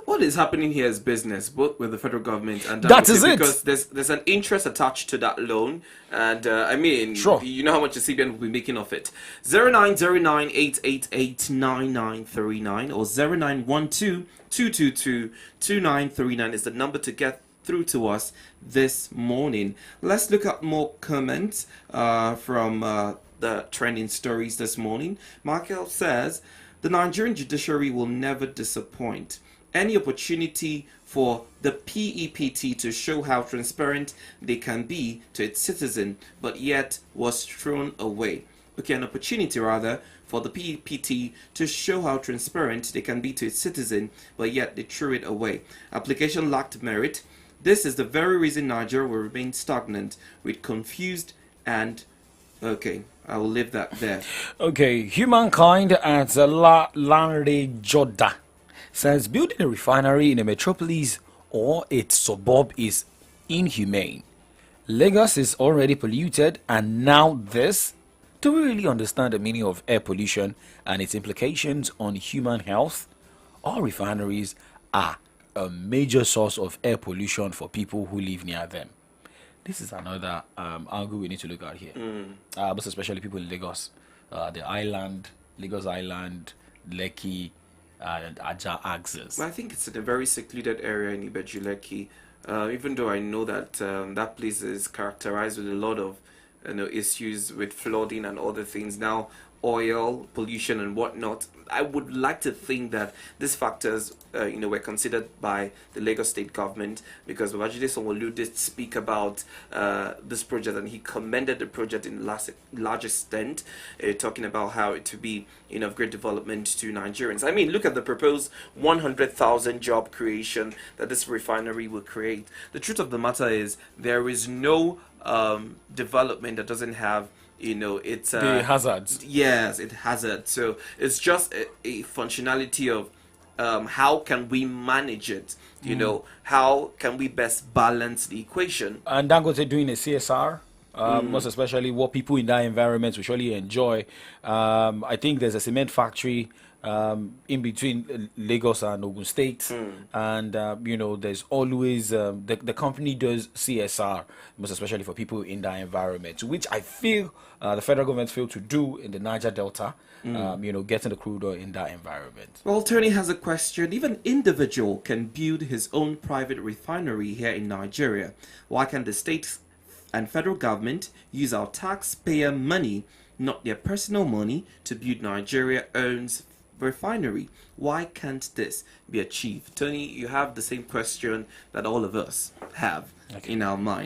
What is happening here is business, both with the federal government and that is it. Because there's an interest attached to that loan, and sure, you know how much the CBN will be making of it. 0909-888-9939 or 0912-222-2939 is the number to get through to us this morning. Let's look at more comments from the trending stories this morning. Michael says, the Nigerian judiciary will never disappoint. Any opportunity for the PEPT to show how transparent they can be to its citizen, but yet was thrown away. Okay, an opportunity rather for the PEPT to show how transparent they can be to its citizen, but yet they threw it away. Application lacked merit. This is the very reason Nigeria will remain stagnant, with confused and... Okay, I will leave that there. Okay, Humankind at Lanre Joda says building a refinery in a metropolis or its suburb is inhumane. Lagos is already polluted, and now this? Do we really understand the meaning of air pollution and its implications on human health? All refineries are a major source of air pollution for people who live near them. This is another angle we need to look at here. Most especially people in Lagos, the island, Lagos Island, Lekki, and Aja axis. Well, I think it's in a very secluded area in Ibeju Lekki. Even though I know that that place is characterized with a lot of issues with flooding and other things. Now, oil, pollution and whatnot. I would like to think that these factors, were considered by the Lagos state government, because Babajide Sanwo-Olu did speak about this project, and he commended the project in large extent, talking about how it would be, of great development to Nigerians. I mean, look at the proposed 100,000 job creation that this refinery will create. The truth of the matter is there is no development that doesn't have it's the hazards. Yes, it hazards. So it's just a functionality of how can we manage it? How can we best balance the equation? And Dangote doing a CSR, most especially what people in that environment will surely enjoy. I think there's a cement factory in between Lagos and Ogun State, and there's always the company does CSR, most especially for people in that environment, which I feel the federal government failed to do in the Niger Delta. Getting the crude oil in that environment. Well, Tony has a question. If an individual can build his own private refinery here in Nigeria, why can the state and federal government use our taxpayer money, not their personal money, to build Nigeria owns refinery? Why can't this be achieved? Tony, you have the same question that all of us have in our mind.